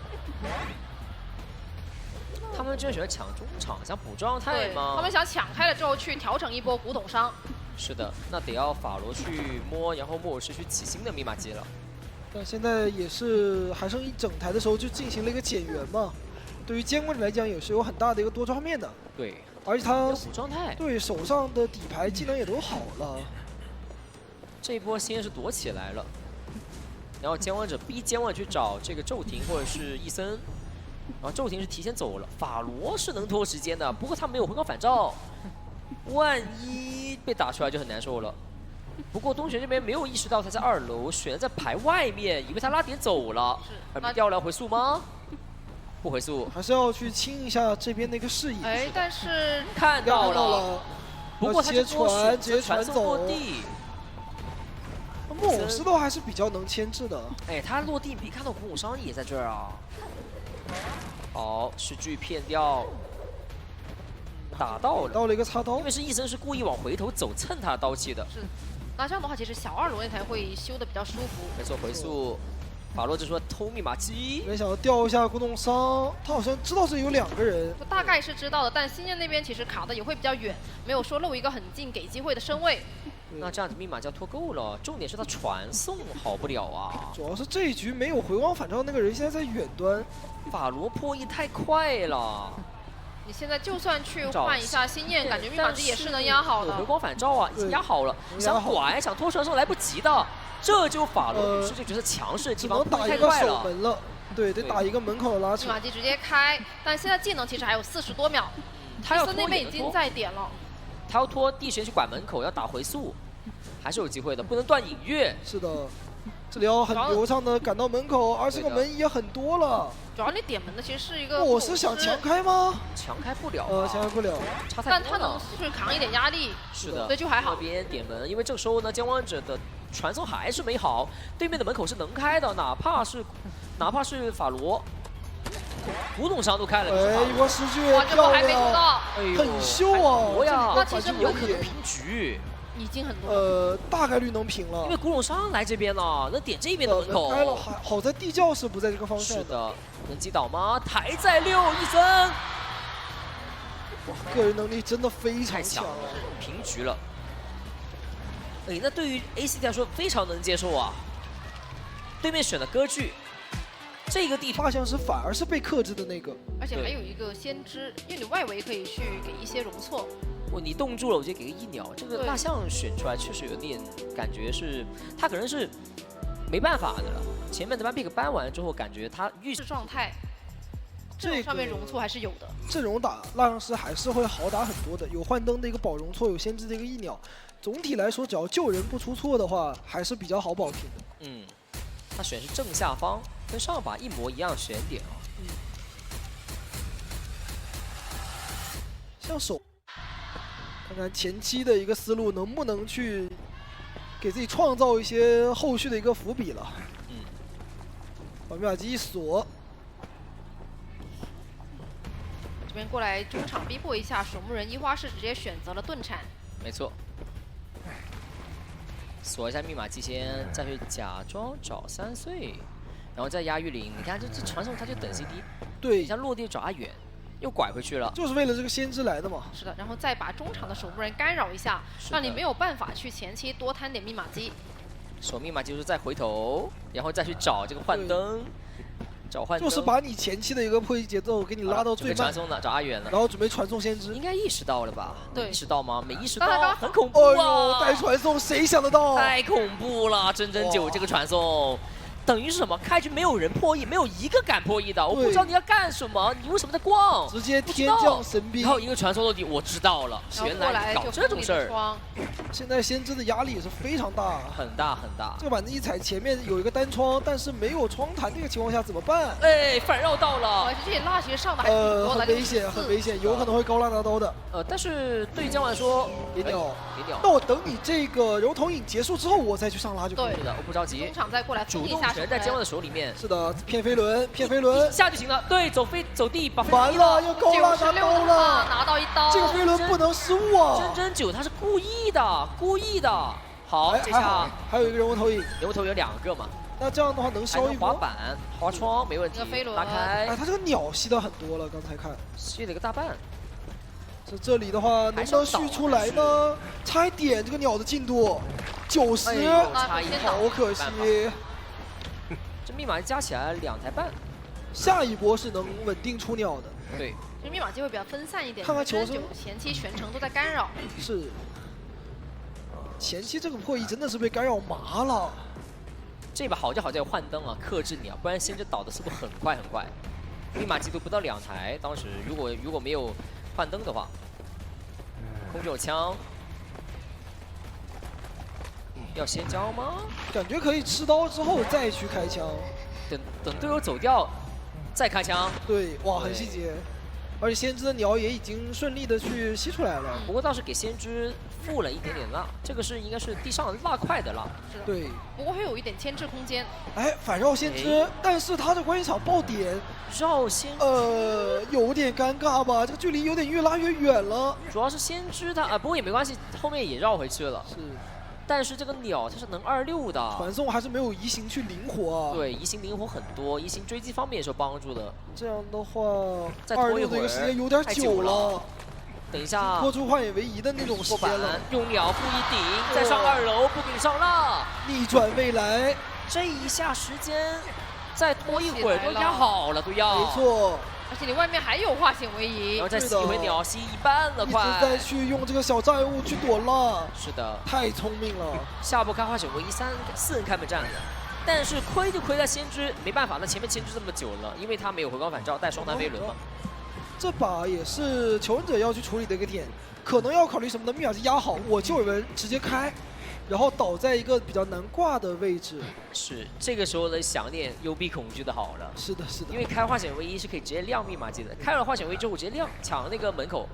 他们居然选择抢中场，想补状态吗？他们想抢开了之后去调整一波古董伤。是的，那得要法罗去摸，然后莫尔什去起新的密码机了。但现在也是还剩一整台的时候就进行了一个减员嘛，对于监管者来讲也是有很大的一个多状面的。对，而且他补状态，对手上的底牌技能也都好了。这一波先是躲起来了，然后监管者逼监管去找这个骤停或者是伊森，然后骤停是提前走了，法罗是能拖时间的，不过他没有回光返照，万一被打出来就很难受了。不过东玄这边没有意识到他在2楼，选在牌外面，以为他拉点走了。是，而掉了回速吗？不回速，还是要去清一下这边的一个视野。哎，但是看到了，不过他直接传送走落地。莫尔斯都还是比较能牵制的。哎，他落地比看到古董商也在这儿啊。好，视距骗掉，打到了一个插刀，因为是伊森是故意往回头走蹭他的刀气的。是，那这样的话，其实小2楼那台会修的比较舒服。没错，回速。法洛就说偷密码机，没想到掉一下古董商，他好像知道这里有2个人，大概是知道的，但星焰那边其实卡的也会比较远，没有说漏一个很近给机会的身位。那这样子密码就要脱够了，重点是他传送好不了啊。主要是这一局没有回光返照，那个人现在在远端，法罗破译太快了。你现在就算去换一下星焰，感觉密码机也是能压好的。回光返照啊，已经压好了，想拐想拖传送来不及的。这就法罗女士这角色强势的地方，打一个守门了，对，得打一个门口的拉扯。密码机直接开，但现在技能其实还有40多秒，他要那边已经在点了，他要拖地旋去拐门口，要打回速，还是有机会的，不能断隐月。是的，这里要很流畅的赶到门口，而这个门也很多了。主要你点门的其实是一个，我是想强开吗？强开不了，强开不了，但他能去扛一点压力，是的，所以就还好。这边点门，因为这个时候呢，监管者的传送还是没好，对面的门口是能开的，哪怕是法罗，古董商都开了。哎，一波失去，哇，这波还没抽到，很秀啊！那其实有可能平局。已经很多，大概率能平了，因为古董商来这边了，能点这边的门口。开了，好在地窖是不在这个方向。是的，能击倒吗？台在6，伊森。哇，个人能力真的非常强了，平局了。哎，那对于 ACT 来说非常能接受啊。对面选的歌剧，这个地画像是反而是被克制的那个，而且还有一个先知，因为你外围可以去给一些容错。你冻住了，我就给个1秒。这个大象选出来确实有点感觉是，他可能是没办法的了。前面的ban pick 搬完之后，感觉他预示状态，阵容上面容错还是有的。阵容打蜡像师还是会好打很多的，有幻灯的一个保容错，有先知的一个1秒。总体来说，只要救人不出错的话，还是比较好保平的。嗯，他选是正下方，跟上把一模一样选点啊。像手。看看前期的一个思路能不能去给自己创造一些后续的一个伏笔了。把密码机一锁，这边过来中场逼迫一下，守墓人一花是直接选择了盾铲。没错，锁一下密码机先，再去假装找3岁，然后再压玉林。你看这传送他就等 CD， 对，一下落地找阿远。又拐回去了，就是为了这个先知来的嘛。是的，然后再把中场的守墓人干扰一下，让你没有办法去前期多摊点密码机。守密码就是再回头，然后再去找这个幻灯，找幻灯。就是把你前期的一个破译节奏给你拉到最慢。传送的找阿远了，然后准备传送先知。应该意识到了吧？对，意识到吗？没意识到，很恐怖啊！带传送，谁想得到？太恐怖了，真9这个传送。等于是什么？开局没有人破译，没有一个敢破译的。我不知道你要干什么，你为什么在逛？直接天降神兵，然后一个传送落地，我知道了，原来搞这种事儿。现在先知的压力也是非常大，很大很大。这个板子一踩前面有一个单窗，但是没有窗弹，这个情况下怎么办？哎，反绕到了。这里蜡其实上的还挺多的，很危险，很危险，有可能会高蜡拿刀的。但是对于姜来说，别鸟，别鸟。那我等你这个柔投影结束之后，我再去上拉就可以了。对的，我不着急。中场再过来主动权在姜的手里面。是的，骗飞轮，骗飞轮，一下就行了。对，走地把。完了，又高蜡拿刀了，拿到一刀。这个飞轮不能失误啊！真真九他是故意的，故意的。好，这下还有一个人物投影，人物投影有2个嘛？那这样的话能烧一波。滑板、滑窗没问题。拉开。哎，他这个鸟吸的很多了，刚才看吸了一个大半。这里的话能不能续出来呢？差一点，这个鸟的进度90，好可惜。这密码加起来2台半。下一波是能稳定出鸟的。对。这密码机会比较分散一点。看看求生，前期全程都在干扰。是。前期这个破译真的是被干扰麻了。这把好在有幻灯啊，克制你啊，不然先知倒的速度很快很快。密码机都不到2台，当时如果没有幻灯的话，空中有枪，要先交吗？感觉可以吃刀之后再去开枪，等队友走掉再开枪。对，哇，很细节。而且先知的鸟也已经顺利的去吸出来了，不过倒是给先知附了一点点蜡，这个应该是地上蜡块的蜡。对，不过会有一点牵制空间。哎，反绕先知，但是他的关键场爆点绕先有点尴尬吧，这个距离有点越拉越远了。主要是先知他不过也没关系，后面也绕回去了。是。但是这个鸟它是能26的，传送还是没有移形去灵活啊。对，移形灵活很多，移形追击方面也是有帮助的。这样的话，再拖一会儿，的一个时间有点久了。等一下，拖出幻野唯一的那种时间了。用鸟负一顶，再上2楼，不给你上蜡，逆转未来。这一下时间再拖一会儿都压好了，都要。没错。而且你外面还有化险为夷，然后再吸一回鸟，吸一半了，快！一直在去用这个小障碍物去躲蜡。是的，太聪明了。下波开化险为夷4人开门战，但是亏就亏在先知，没办法，那前面牵制这么久了，因为他没有回光返照带双弹飞轮嘛。这把也是求生者要去处理的一个点，可能要考虑什么呢？密码机压好，我就有人直接开。然后倒在一个比较难挂的位置，是这个时候的想念幽闭恐惧的好了。是的，是的。因为开化险唯一是可以直接亮密码机的，开了化险唯一之后直接亮抢那个门口。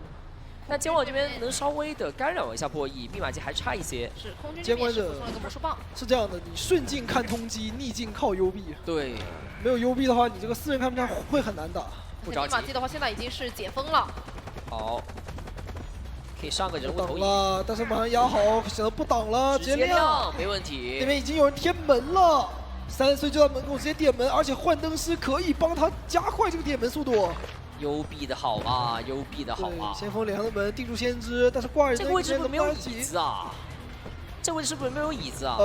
那监管这边能稍微的干扰一下破译，密码机还差一些。是空军监管者送了个魔术棒。是这样的，你顺境看通缉，逆境靠幽闭。对，没有幽闭的话，你这个4人开门战会很难打。不着急。密码机的话现在已经是解封了。好。可以上个人物投影了，但是马上压好，选择不挡了，直接亮，没问题。那边已经有人贴门了，3岁就在门口直接点门，而且幻灯师可以帮他加快这个点门速度。幽闭的好啊，幽闭的好啊！先锋2的门定住先知，但是挂人这个位置是不是没有椅子啊？这位置是不是没有椅子啊？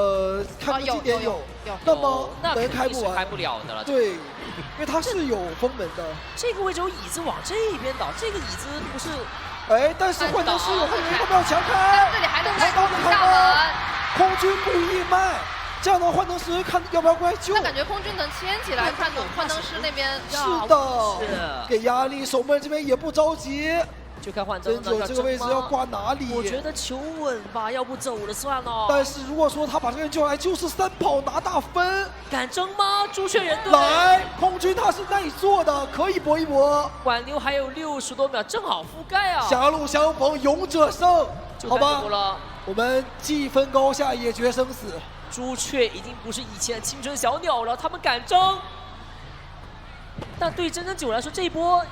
看不几点有，那么门开不完，开不了的了。对，因为它是有封门的。这个位置有椅子往这边倒，这个椅子不是。哎，但是幻灯师有后援要不要强开？这里还能再下门，空军故意卖，这样的幻灯师看要不要过来救？那感觉空军能牵起来，看懂幻灯师那边。是的，给压力，守门这边也不着急。就看幻灯真这个位置要挂哪里？我觉得求稳吧，要不走了算了。但是如果说他把这个人救来，就是3跑拿大分。敢争吗？朱雀人队来，空军他是耐做的，可以搏一搏。挽留还有60多秒，正好覆盖啊！狭路相逢勇者胜，好吧？了，我们既分高下，也决生死。朱雀已经不是以前的青春小鸟了，他们敢争。但对真真9来说，这一波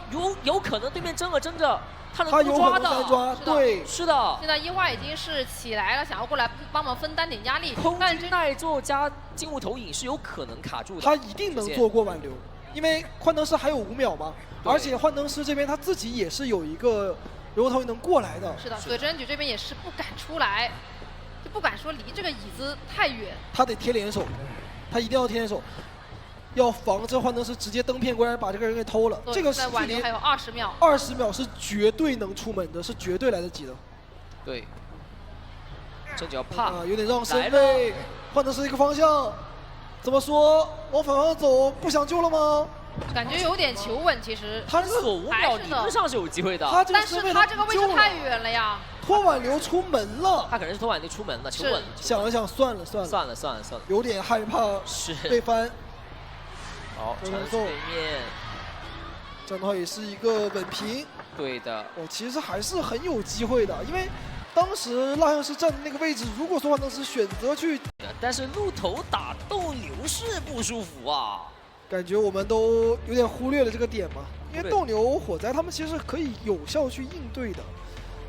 有可能对面争着。他能抓的，对，是的。现在伊娃已经是起来了，想要过来帮忙分担点压力。空军耐做加静物投影是有可能卡住的。他一定能做过挽留，因为幻灯师还有5秒嘛，而且幻灯师这边他自己也是有一个人物投影能过来的。是的，所以真真9这边也是不敢出来，就不敢说离这个椅子太远。他得贴联手，他一定要贴联手。要防这幻灯师直接登片过来把这个人给偷了，这个距离还有20秒，20秒是绝对能出门的，是绝对来得及的。对，这就要怕，有点让身位，幻灯师一个方向，怎么说？往反方走，不想救了吗？感觉有点求稳，其实。他是锁5秒，理论上是有机会的。他这个但是他这个位置太远了呀。拖挽留出门了。他可能是拖挽留出门了，求稳。想了想，算了，有点害怕是被翻。好，传送对面。这样的话也是一个稳平。对的。其实还是很有机会的，因为当时蜡像师站的那个位置，如果说当时选择去，但是鹿头打斗牛是不舒服啊。感觉我们都有点忽略了这个点嘛，因为斗牛、火灾他们其实可以有效去应对的。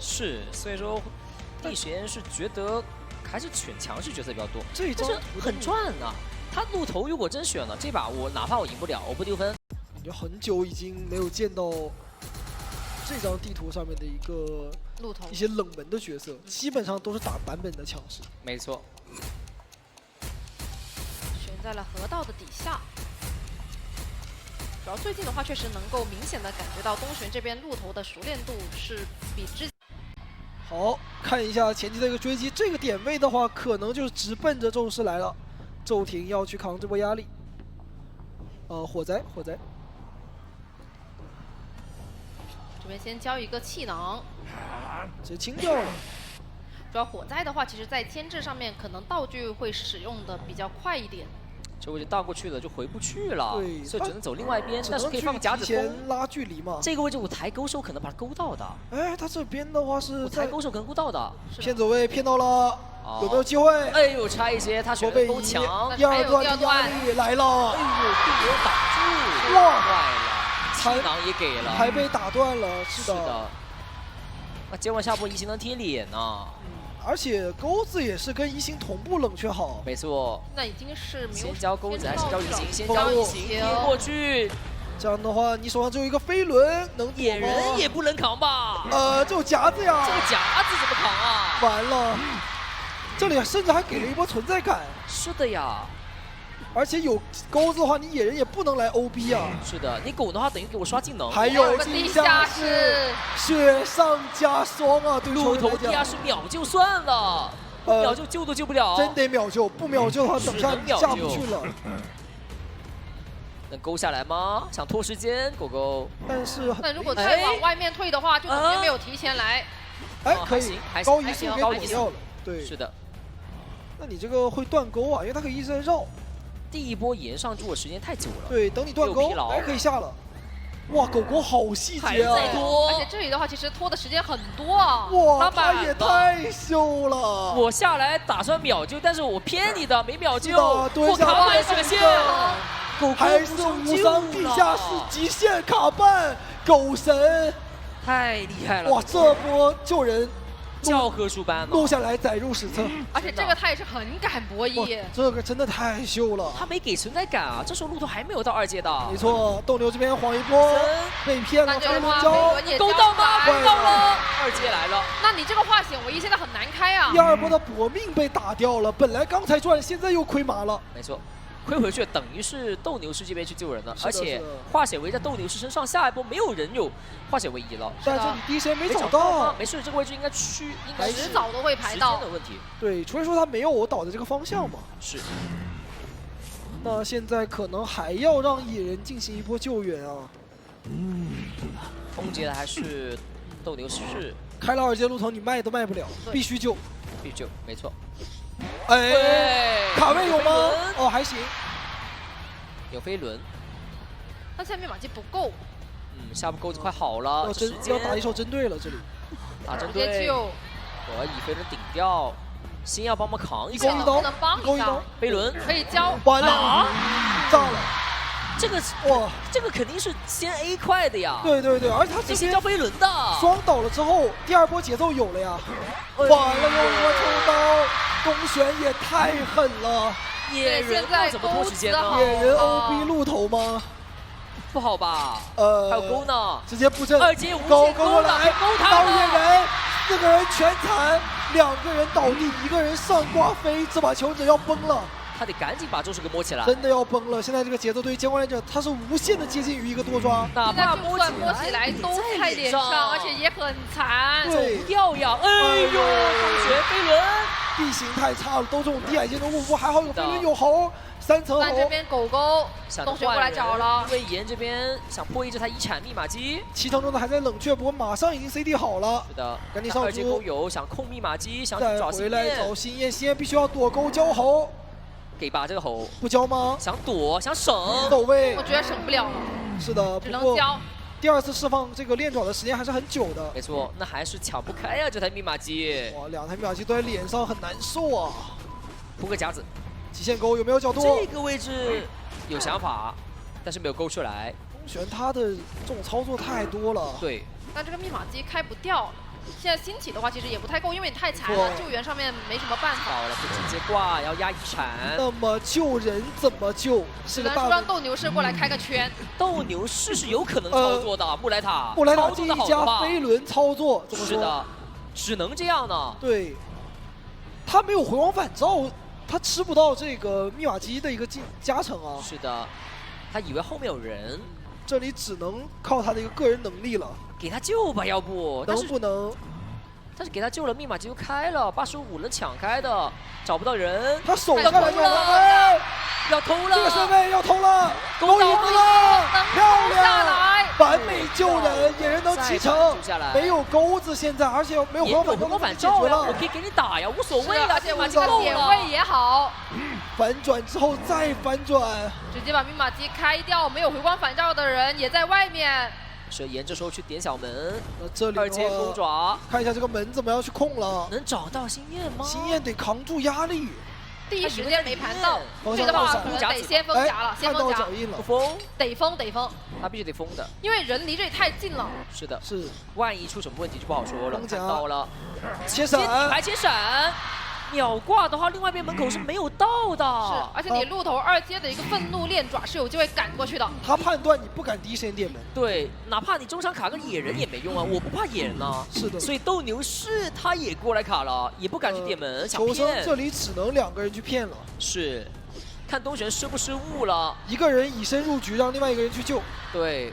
是，所以说力贤是觉得还是选强势角色比较多，这一张很赚啊。他鹿头如果真选了这把，哪怕我赢不了，我不丢分。感觉很久已经没有见到这张地图上面的鹿头一些冷门的角色，基本上都是打版本的强势。没错。选在了河道的底下。主要最近的话，确实能够明显的感觉到东玄这边鹿头的熟练度是比之。好，看一下前期的一个追击，这个点位的话，可能就是直奔着宙斯来了。骤停要去扛这波压力。火灾。这边先交一个气囊，直接清掉了。主要火灾的话，其实在牵制上面可能道具会使用的比较快一点。这位置大过去了就回不去了，对，所以只能走另外一边，但是可以放夹子风拉距离嘛。这个位置我抬勾手可能把他勾到的。哎，他这边的话是我抬勾手可能勾到的，骗走位骗到了，有没有机会？哎呦，差一些，他选了勾墙，第二段的压力来了，哎呦，并没有挡住，哇，坏了，气囊也给了，还被打断了，是的。那接完下波移形能贴脸呢。而且钩子也是跟移形同步冷却好，没错。那已经是先交钩子还是交移形？先交移形，贴过去。这样的话，你手上只有一个飞轮，能野人也不能扛吧？这有夹子呀。这个夹子怎么扛啊？完了，这里甚至还给了一波存在感。是的呀。而且有钩子的话，你野人也不能来 OB 啊。是的，你狗的话等于给我刷技能。还有地下室，雪上加霜啊！对鹿头地下室秒就算了，秒就救都救不了。真得秒救，不秒救的话，等下下不去了。能勾下来吗？想拖时间，狗狗。但如果再往外面退的话，就等于没有提前来。哎，可以，高移速给躲掉了。对，是的。那你这个会断钩啊，因为它可以一直在绕。第一波延上住的时间太久了，对，等你断钩，哎，可以下了。哇，狗狗好细节啊！而且这里的话，其实拖的时间很多啊。哇，他也太秀了！我下来打算秒救，但是我骗你的，没秒救，我卡半血线，还是53地下室极限卡半，狗神，太厉害了！哇，这波救人。教科书般录下来载入史册，而且这个他也是很敢博弈，这个真的太秀了。他没给存在感啊，这时候鹿头还没有到2阶的。没错，斗牛这边晃一波，被骗了，飞轮交勾到吗？勾到了，2阶来了。那你这个化险为夷现在很难开啊。第二波的搏命被打掉了，本来刚才赚，现在又亏麻了。没错。亏回去，等于是斗牛士这边去救人了，而且化险为在斗牛士身上，下一波没有人有化险为夷了。但是你第一时间没找到，没事，这个位置应该迟早都会排到。时间的问题。对，除非说他没有我倒的这个方向嘛。是。那现在可能还要让野人进行一波救援啊。封劫的还是斗牛士。开了2阶鹿头，你卖都卖不了，必须救。必须救，没错。哎，卡位有吗？哦，还行，有飞轮，但现在密码机不够。下部钩子快好了，要打一手针对了，这里打针对，可以飞轮顶掉，先要帮忙扛一下，不能帮一下，飞轮可以交，完了，炸了，这个哇，这个肯定是先 A 快的呀，对，而且他先交飞轮的，双倒了之后，第二波节奏有了呀，完了又我抽刀。东玄也太狠了，野人怎么拖时间呢？野人 OB 鹿头吗？不好吧？还有勾呢，直接布阵，2阶无勾过来，勾他刀野人，4个人全残，2个人倒地，1个人上挂飞，这把求者要崩了。他得赶紧把周手给摸起来，真的要崩了！现在这个节奏对于监管者，他是无限的接近于一个多抓，哪怕摸起来都在脸上，而且也很残，走不掉呀！哎呦，同学飞轮。地形太差了，都这种低矮建筑物，还好有飞轮有猴，3层猴。但这边狗狗想洞穴过来找了因，为炎这边想破译这台遗产密码机。7层中的还在冷却，不过马上已经 CD 好了。是的，赶紧上二阶勾猪，友想控密码机，想去再找心回来找燕，心燕，心燕必须要躲勾交猴，给吧这个猴，不交吗？想躲想省。走位我，觉得省不了了，是的，只不过能交。第2次释放这个链爪的时间还是很久的。没错，那还是抢不开呀、这台密码机。哇，2台密码机都在脸上，很难受啊！铺个夹子，极限勾有没有角度？这个位置有想法，但是没有勾出来。东玄他的这种操作太多了。对，但这个密码机开不掉。现在兴起的话，其实也不太够，因为你太残错了，救援上面没什么办法。好了，不直接挂，要压遗产。那么救人怎么救？是个大只能说让斗牛士过来开个圈。斗牛士是有可能操作的，穆莱塔。布莱塔操作的好的这一加吧？飞轮操作，怎么说？是的，只能这样呢。对，他没有回光返照，他吃不到这个密码机的一个加成啊。是的，他以为后面有人，这里只能靠他的一个个人能力了，给他救吧，要不。但能是不能？但是给他救了，密码机就开了，85能抢开的，找不到人，他手要偷下来就了，哎，要偷了。这个身位要偷了，勾到赢了，漂能下亮！来。完美救人，野人能再7成把救下来，没有钩子现在，而且没有也有回回光光返照呀，返照解决了我。可以给你打呀，无所谓是的呀，而且我这个密码机够了点位。也好，反转之后再反转，直接把密码机开掉，没有回光返照的人也在外面。是沿这时候去点小门，那这里2阶的话，钩爪看一下这个门怎么样去控了。能找到心燕吗？心燕得扛住压力，第一时间没盘到，方这的话向放闪可能得先封哎夹了，，先看到封夹脚，印了不，封，得封得封，他必须得封的。因为人离这里太近了。是的，是万一出什么问题就不好说了。封夹看到了，切先底闪，牌切闪，秒挂的话，另外一边门口是没有到的。是，而且你鹿头2阶的一个愤怒链爪是有机会赶过去的。他判断你不敢第一时间点门，对，哪怕你中场卡个野人也没用啊，我不怕野人呐。是的所以斗牛士他也过来卡了，也不敢去点门，想求生骗。这里只能2个人去骗了，是，看东玄失不失误了。一个人以身入局，让另外一个人去救。对，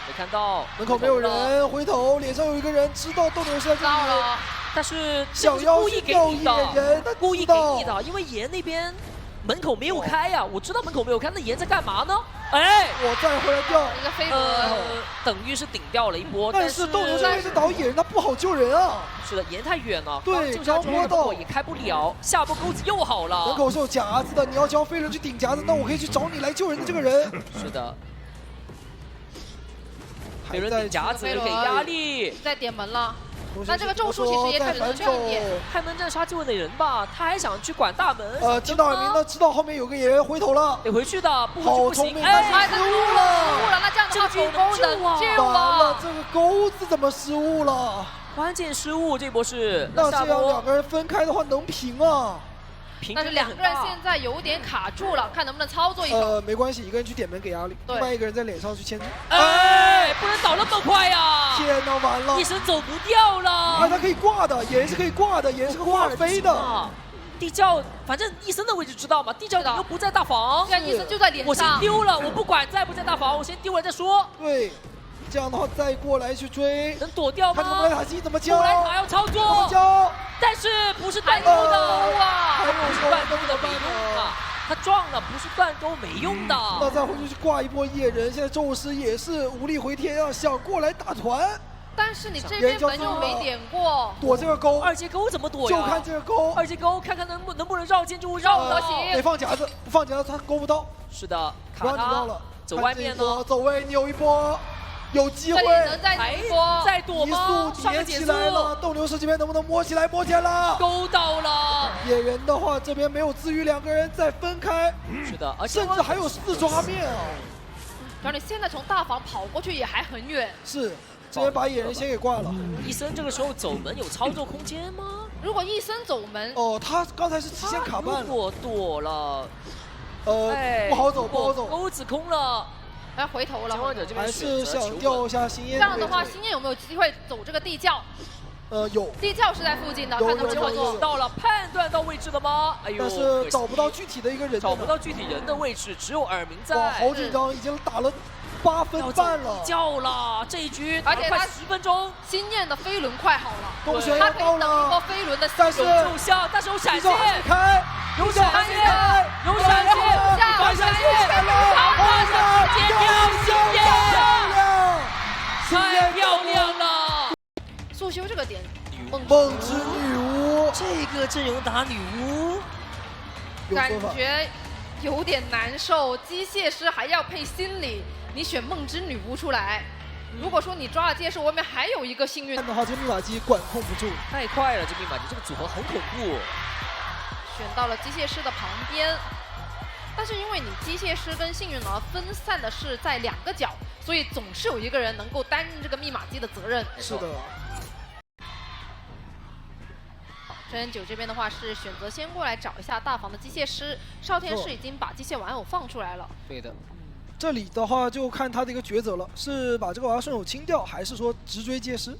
没看到门口没有回头了，人，回头脸上有一个人，知道斗牛士在这里，到了，但是这想要不是故意给要野你的，人，他故意给知道你的，因为爷那边门口没有开呀、我知道门口没有开，那爷在干嘛呢？哎，我再回来掉。一个飞轮，等于是顶掉了一波，但是斗牛士位置倒野人，他不好救人啊。是的，沿太远了，对刚救下去刚摸到我也开不了，下波钩子又好门了。口是有夹子的，你要交飞轮去顶夹子，那我可以去找你来救人的这个人。是的，还有人顶夹子飞轮给压力，在点门了。同学那这个咒术其实也开始能这样点开门战杀救的人吧，他还想去管大门。听到耳鸣了，知道后面有个野人回头了，得回去的，不回去好不行。聪明哎，哎，那失误了，那这样的话这个狗狗能救完了啊！这个钩子怎么失误了？关键失误这波是那这样下波2个人分开的话能平啊？平但是2均量很大个人现在有点卡住了，看能不能操作一手。没关系，一个人去点门给压力，对另外一个人在脸上去牵制。哎，不能倒那么快呀！天哪，完了一！神走不掉啊，了，他可以挂的，野人是可以挂的，野人是个挂飞的。啊！地窖，反正医生的位置知道嘛，地窖是的你又不在大房，现在医生就在脸我先上，丢了，我不管在不在大房，我先丢了再说，对，这样的话再过来去追，能躲掉看这个布莱吗？塔基怎么交？布莱塔要操怎么作，交？但是不是断钩的哇，还有不是说断钩的没用啊，他撞了，不是断钩没用的。那再回去挂一波野人，现在宙斯也是无力回天啊，想过来打团，但是你这边门又没点过，躲这个钩，二阶钩怎么躲呀？就看这个钩，二阶钩，看看能不能绕建筑物绕得得行得放夹子，不放夹子他勾不到，是的，不让卡他你到了，走外面呢，走位，你有一波，有机会这里，能再哎点一波，再躲移吗？速上个减速，叠起来了，斗牛士这边能不能摸起来？摸起来了。勾到了。野人的话，这边没有自愈，2个人再分开，是的，而且甚至还有4抓面啊！然后你现在从大房跑过去也还很远。是，这边把野人先给挂了。医生这个时候走门有操作空间吗？如果一生走门，哦，他刚才是极限卡慢了，如果躲了，不好走，不好走，钩子空了，哎，回头了监。管者这边还是选择求想掉稳。一下心这燕。样的话，星夜有没有机会走这个地窖？有，地窖是在附近的，有看能不监管能操作。者到了，判断到位置了吗？哎呦，但是找不到可惜具体的一个人，找不到具体人的位置，只有耳鸣哇，在。好紧张，已经打了8分半了，叫了这一局，而且他快10分钟，心念的飞轮快好了，动旋要他可以等到一波了，飞轮的但是有救效，但是有闪一手还没现，开，有闪现，有闪现，下闪现，接太漂亮了！速修这个点，梦之女巫这个阵容打女巫，感有说法。觉有点难受。机械师还要配心理，你选梦之女巫出来。如果说你抓了机械师，外面还有一个幸运看的话，这个密码机管控不住。太快了，这密码机这个组合很恐怖。选到了机械师的旁边，但是因为你机械师跟幸运儿分散的是在2个角，所以总是有一个人能够担任这个密码机的责任。是的，真人9这边的话是选择先过来找一下大房的机械师，少天是已经把机械玩偶放出来了。对的，这里的话就看他的一个抉择了，是把这个娃娃顺手清掉，还是说直追借尸，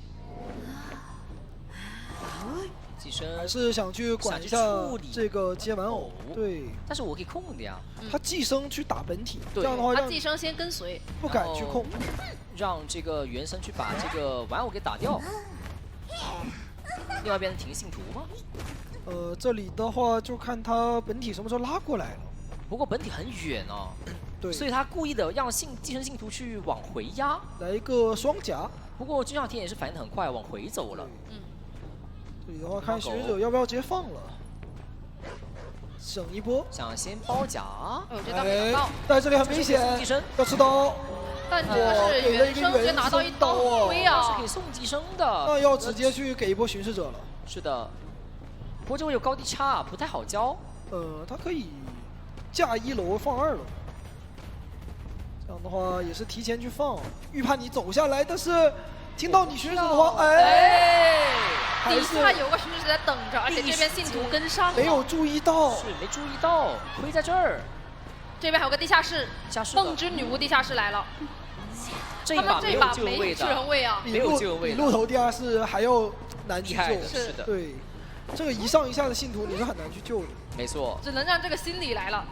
寄生还是想去管一下这个接玩偶？对，但是我可以控的呀，他寄生去打本体，这对他样的话让寄生先跟随，不敢去控。让这个原神去把这个玩偶给打掉。另外一边停信徒吗？这里的话就看他本体什么时候拉过来了。不过本体很远啊，对，所以他故意的让寄生信徒去往回压。来一个双夹。不过君上天也是反应得很快，往回走了。这里的话看学者要不要直接放了，省一波。想先包夹，哎呦，这刀没拿到，但这里很明显寄生，要吃刀，但这个是原生，直接拿到一刀，亏是啊可！以送寄生的。那要直接去给一波巡视者了。是的，不过这位有高低差，不太好教。他可以架1楼放2楼，这样的话也是提前去放，预判你走下来，但是听到你巡视者的话，还底是下有个巡视者在等着，而且这边信徒跟上了，没有注意到。是没注意到，亏在这儿。这边还有个地下室，下室梦之女巫地下室来了，他们这一把没这把没有救人位有救人的，位啊！比没有救位的鹿头地下室还要难去救厉害的，，是的，对，这个一上一下的信徒你是很难去救的，没错。只能让这个心理来了。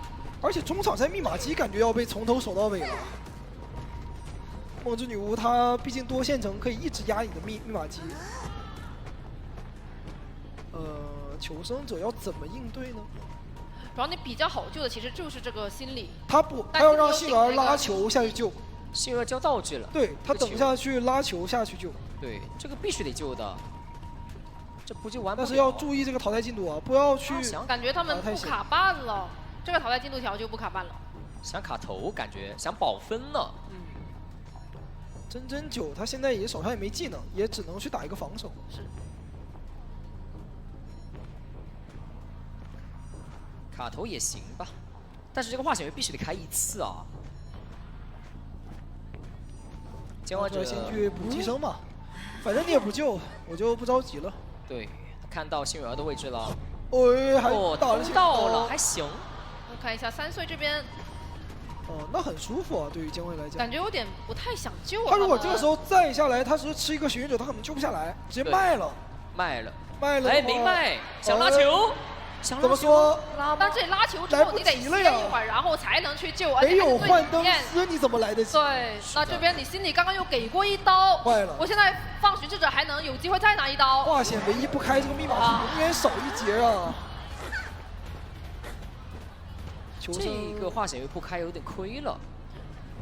而且中场赛密码机感觉要被从头守到尾了。梦之女巫她毕竟多线程可以一直压你的密码机，求生者要怎么应对呢？主要你比较好救的其实就是这个心理，他不，他要让杏儿拉球下去救。杏儿交道具了，对他等下去拉球下去救，对，这个必须得救的，这不救完不了。但是要注意这个淘汰进度啊，不要去。想感觉他们不卡半了，这个淘汰进度条就不卡半了。想卡头，感觉想保分了。真真9他现在也手上也没技能，也只能去打一个防守。是。卡头也行吧，但是这个化险为必须得开1次啊。监管者先去补寄生嘛，反正你也不救，我就不着急了。对，看到幸运儿的位置了。还打了到了，还行。我看一下3岁这边。那很舒服啊，对于监卫来讲。感觉有点不太想救啊。他如果这个时候再下来，他只是吃一个巡视者，他可能救不下来，直接卖了。卖了。哎，没卖，想拉球。怎么说？但这里拉球之后，你得歇一会儿，然后才能去救。没有幻灯丝，你怎么来得及？对，那这边你心里刚刚又给过1刀，坏了。我现在放巡视者还能有机会再拿1刀。化险唯一不开这个密码是永远少一截啊！这个化险为不开有点亏了，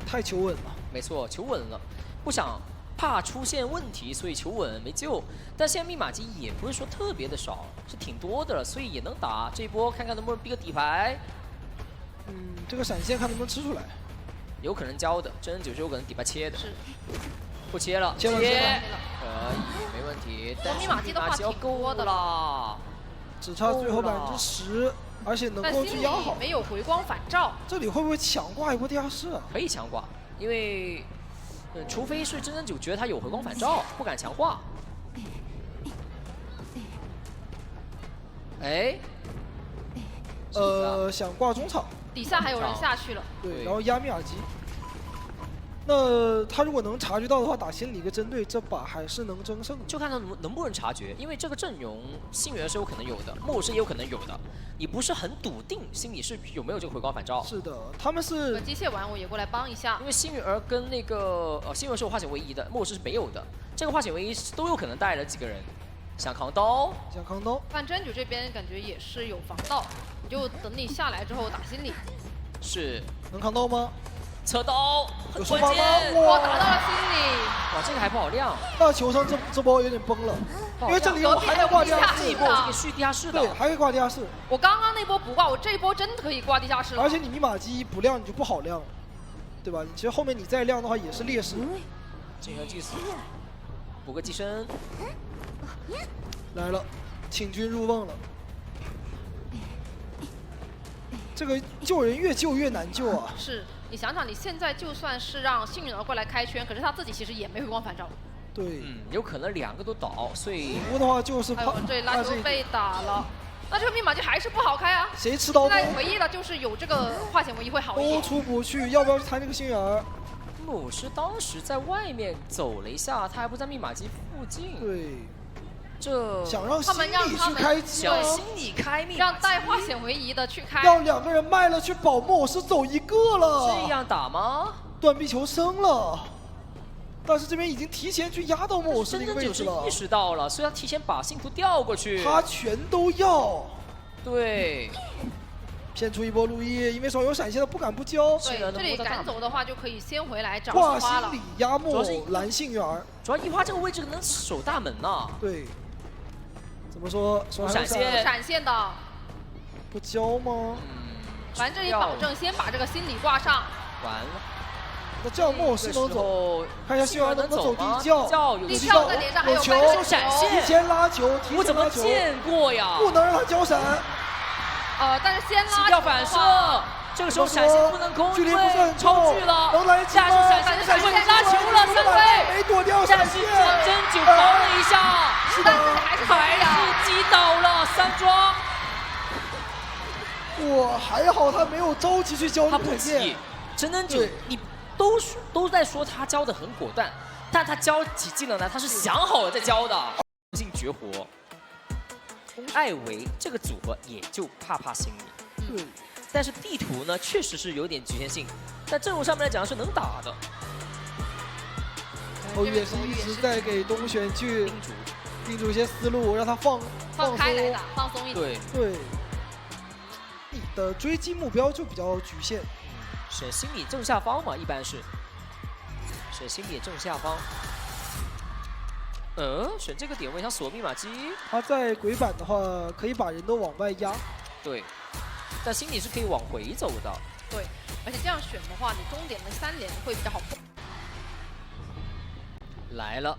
太求稳了。没错，求稳了，不想怕出现问题，所以求稳没救。但现在密码机也不是说特别的少，是挺多的了，所以也能打这一波，看看能不能逼个底牌。这个闪现看能不能吃出来，有可能交的，真人9是有可能底牌切的，是，不切了，切了，可以，没问题。但密码机的话挺多的了，只差最后10%，而且能够去压好。没有回光返照，这里会不会强挂一波地下室啊？可以强挂，因为。除非是真人9觉得他有回光返照，不敢强化。哎，想挂中场。底下还有人下去了。对，然后压密尔机。那他如果能察觉到的话，打心理一个针对，这把还是能争胜的。就看他能不能察觉，因为这个阵容星源是有可能有的，末世也有可能有的，你不是很笃定心里是有没有这个回光返照。是的，他们是机械玩我也过来帮一下，因为星源跟那个星源是有化险为夷的，末世是没有的，这个化险为夷都有可能带了几个人，想扛刀，想扛刀。但真主这边感觉也是有防盗，你就等你下来之后打心理。是能扛刀吗？车刀很有手法关键，吗？哇，打到了心理。哇，这个还不好亮，那球上这波有点崩了，因为这里我还能挂地下室，这一波我可以续地下室的，对，还可以挂地下室。我刚刚那波不挂，我这一波真的可以挂地下室了。而且你密码机不亮，你就不好亮了，对吧？其实后面你再亮的话也是劣势。进行祭司，补个寄生，来了，请君入瓮了。这个救人越救越难救啊！是你想想，你现在就算是让幸运儿过来开圈，可是他自己其实也没回光返照。对，有可能两个都倒，所以服的话就是哎呦，这拉球被打了，那这个密码机还是不好开啊。谁吃刀？现在唯一的就是有这个化险为夷会好一点。都出不去，要不要去贪这个幸运儿？牧师当时在外面走了一下，他还不在密码机附近。对，这想让心理去开机，想心理开密码机，让带化险为夷的去开。让两个人卖了去保莫斯走一个了。这样打吗？断臂求生了，但是这边已经提前去压到莫斯那个位置了。意识到了，所以他提前把信徒调过去。他全都要。对。骗出一波路易，因为手有闪现的不敢不交。对，这里赶走的话就可以先回来找挂花了。心理压莫蓝杏园，主要一花这个位置能守大门呐。对。怎么说？闪现，闪现的。不交吗？反正这里保证先把这个心理挂上。完了。那这样莫斯能走？看一下杏园能不能走地窖？地窖在脸上还有球闪现，提前拉球，我怎么见过呀？不能让他交闪。但是先拉掉反射，这个时候闪现不能空距离不是很超距了，能来下是闪现，拉球了3位，没躲掉闪现，真九防了一下，但是还是击倒了3庄。哇，还好他没有着急去交，他不急，真九你都在说他交的很果断，但他交起技能来，他是想好了再交的，性绝活。艾维这个组合也就怕心理，对，但是地图呢确实是有点局限性，但阵容上面来讲是能打的。我也是一直在给东玄去叮嘱一些思路，让他放开来打，放松一点。对，你的追击目标就比较局限。选心理正下方嘛，一般是选心理正下方。选这个点位想锁密码机。他在鬼板的话，可以把人都往外压。对，但心理是可以往回走的。对，而且这样选的话，你终点的3连会比较好控。来了，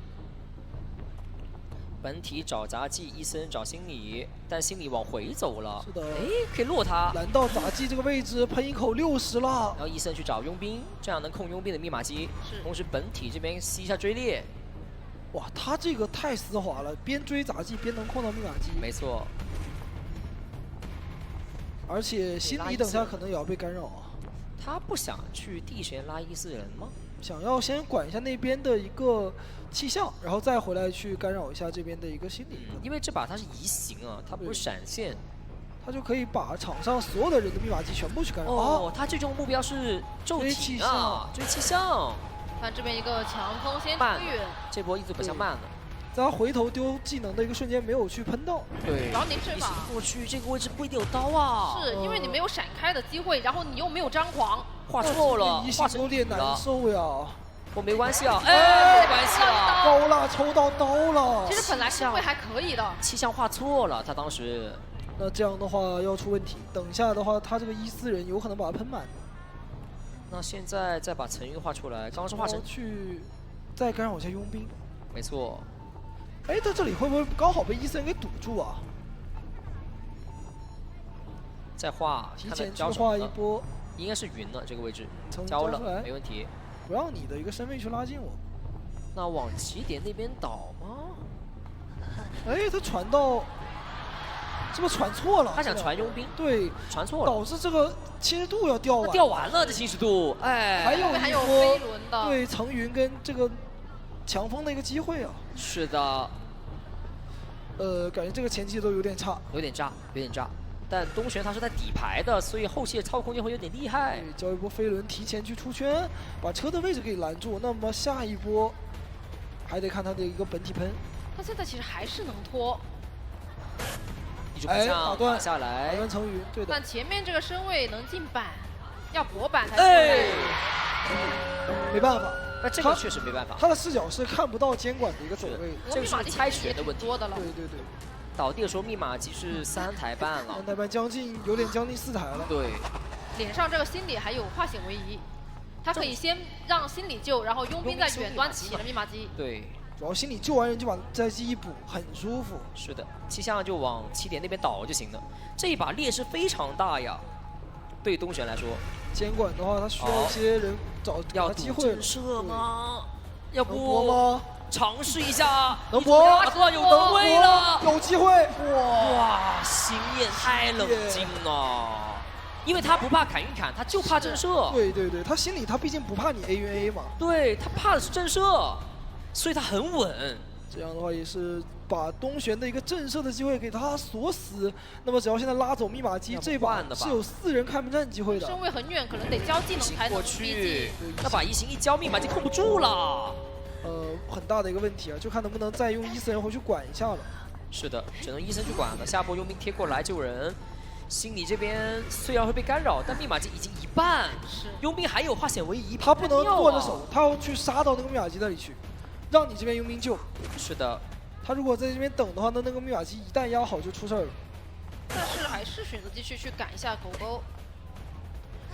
本体找杂技，伊森找心理，但心理往回走了。是的，可以落他。拦到杂技这个位置，喷一口60了。然后伊森去找佣兵，这样能控佣兵的密码机。是。同时本体这边吸一下追猎。哇，他这个太丝滑了，边追杂技边能控到密码机。没错。而且心理等下可能也要被干扰啊。他不想去地神拉伊斯人吗？想要先管一下那边的一个气象，然后再回来去干扰一下这边的一个心理。因为这把他是移形啊，他不是闪现，他就可以把场上所有的人的密码机全部去干扰。哦，他最终目标是骤体啊，追气象。看这边一个强风先慢追远，这波一组本相慢了。在他回头丢技能的一个瞬间没有去喷到。对，然后凝视法过去这个位置不一定有刀啊。是因为你没有闪开的机会，然后你又没有张狂。画错了，画成有点难受呀。我没关系啊，没关系啊。刀了，抽到刀了。其实本来机会还可以的。气象画错了，他当时。那这样的话要出问题。等一下的话，他这个伊斯人有可能把他喷满。那现在再把陈云画出来，刚刚是画成去，再干扰一下佣兵。没错。哎，他这里会不会刚好被伊斯人给堵住啊？再画，提前去画一波，应该是云了这个位置，交了，没问题。不让你的一个身位去拉近我。那往起点那边倒吗？哎，他传到是不是传错了？他想传佣兵，对，传错了，导致这个侵蚀度要掉完。掉完了这侵蚀度，哎，还有还有一飞波轮的，对层云跟这个强风的一个机会啊。是的，感觉这个前期都有点差。有点炸，有点炸。但东玄他是在底排的，所以后期的操控空间会有点厉害。对，交一波飞轮，提前去出圈，把车的位置给拦住。那么下一波还得看他的一个本体喷。他现在其实还是能拖，一直不想打下打来，断层云，对的。但前面这个身位能进板，要博板才哎，没办法，那这个确实没办法。他的视角是看不到监管的一个走位。这个是猜拳的问题。多的了。对对对，倒地的时候密码机是3台半了，那边有点将近4台了。对，脸上这个心理还有化险为夷，他可以先让心理救，然后佣兵在远端起了密码机。对，主要心理救完人就把摘机一补，很舒服。是的，气象就往起点那边倒就行了。这一把劣势非常大呀，对东玄来说。监管的话，他需要一些人找要机会。震慑吗？要能搏不吗？尝试一下？能搏？有能位了，有机会！哇，心眼太冷静了，因为他不怕砍一砍，他就怕震慑。对对对，他心里他毕竟不怕你 A 晕 A 嘛。对他怕的是震慑，所以他很稳。这样的话也是把东玄的一个震慑的机会给他锁死。那么只要现在拉走密码机，这把是有4人开门战机会的。身位很远，可能得交技能才能过去。那把移形一交，密码机控不住了。很大的一个问题啊，就看能不能再用伊斯人回去管一下了。是的，只能医生去管了。下波佣兵贴过来救人，心理这边虽然会被干扰，但密码机已经一半。是，佣兵还有化险为夷，他不能过着手，他要去杀到那个密码机那里去，让你这边佣兵救。是的，他如果在这边等的话，那个密码机一旦压好就出事儿了。但是还是选择继续去赶一下狗狗。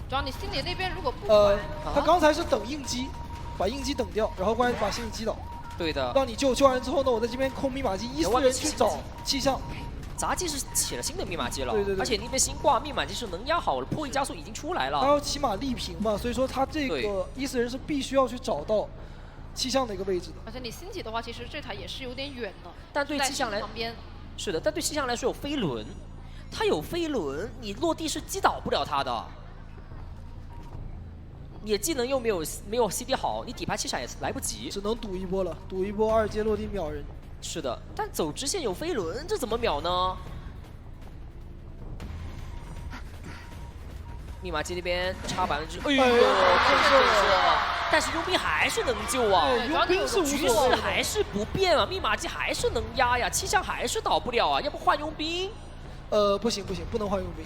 主要你心理那边如果不管，他刚才是等应激。把应激等掉，然后过来把心理击倒。对的。让你救完之后呢，我在这边控密码机，14人去找气象。杂技是起了新的密码机了，对对对。而且那边新挂密码机是能压好了，破译加速已经出来了。他要起码力平嘛，所以说他这个14人是必须要去找到气象的一个位置的。而且你星体的话，其实这台也是有点远的。但对气象来，旁边是的，但对气象来说有飞轮，他有飞轮，你落地是击倒不了他的。你的技能又没有 CD 好，你底牌气闪也来不及，只能赌一波了，赌一波2阶落地秒人。是的，但走直线有飞轮，这怎么秒呢？密码机那边差%，哎呦，但是佣兵还是能救啊，佣兵是局势还是不变啊，密码机还是能压呀，气象还是倒不了啊，要不换佣兵？不行，不能换佣兵。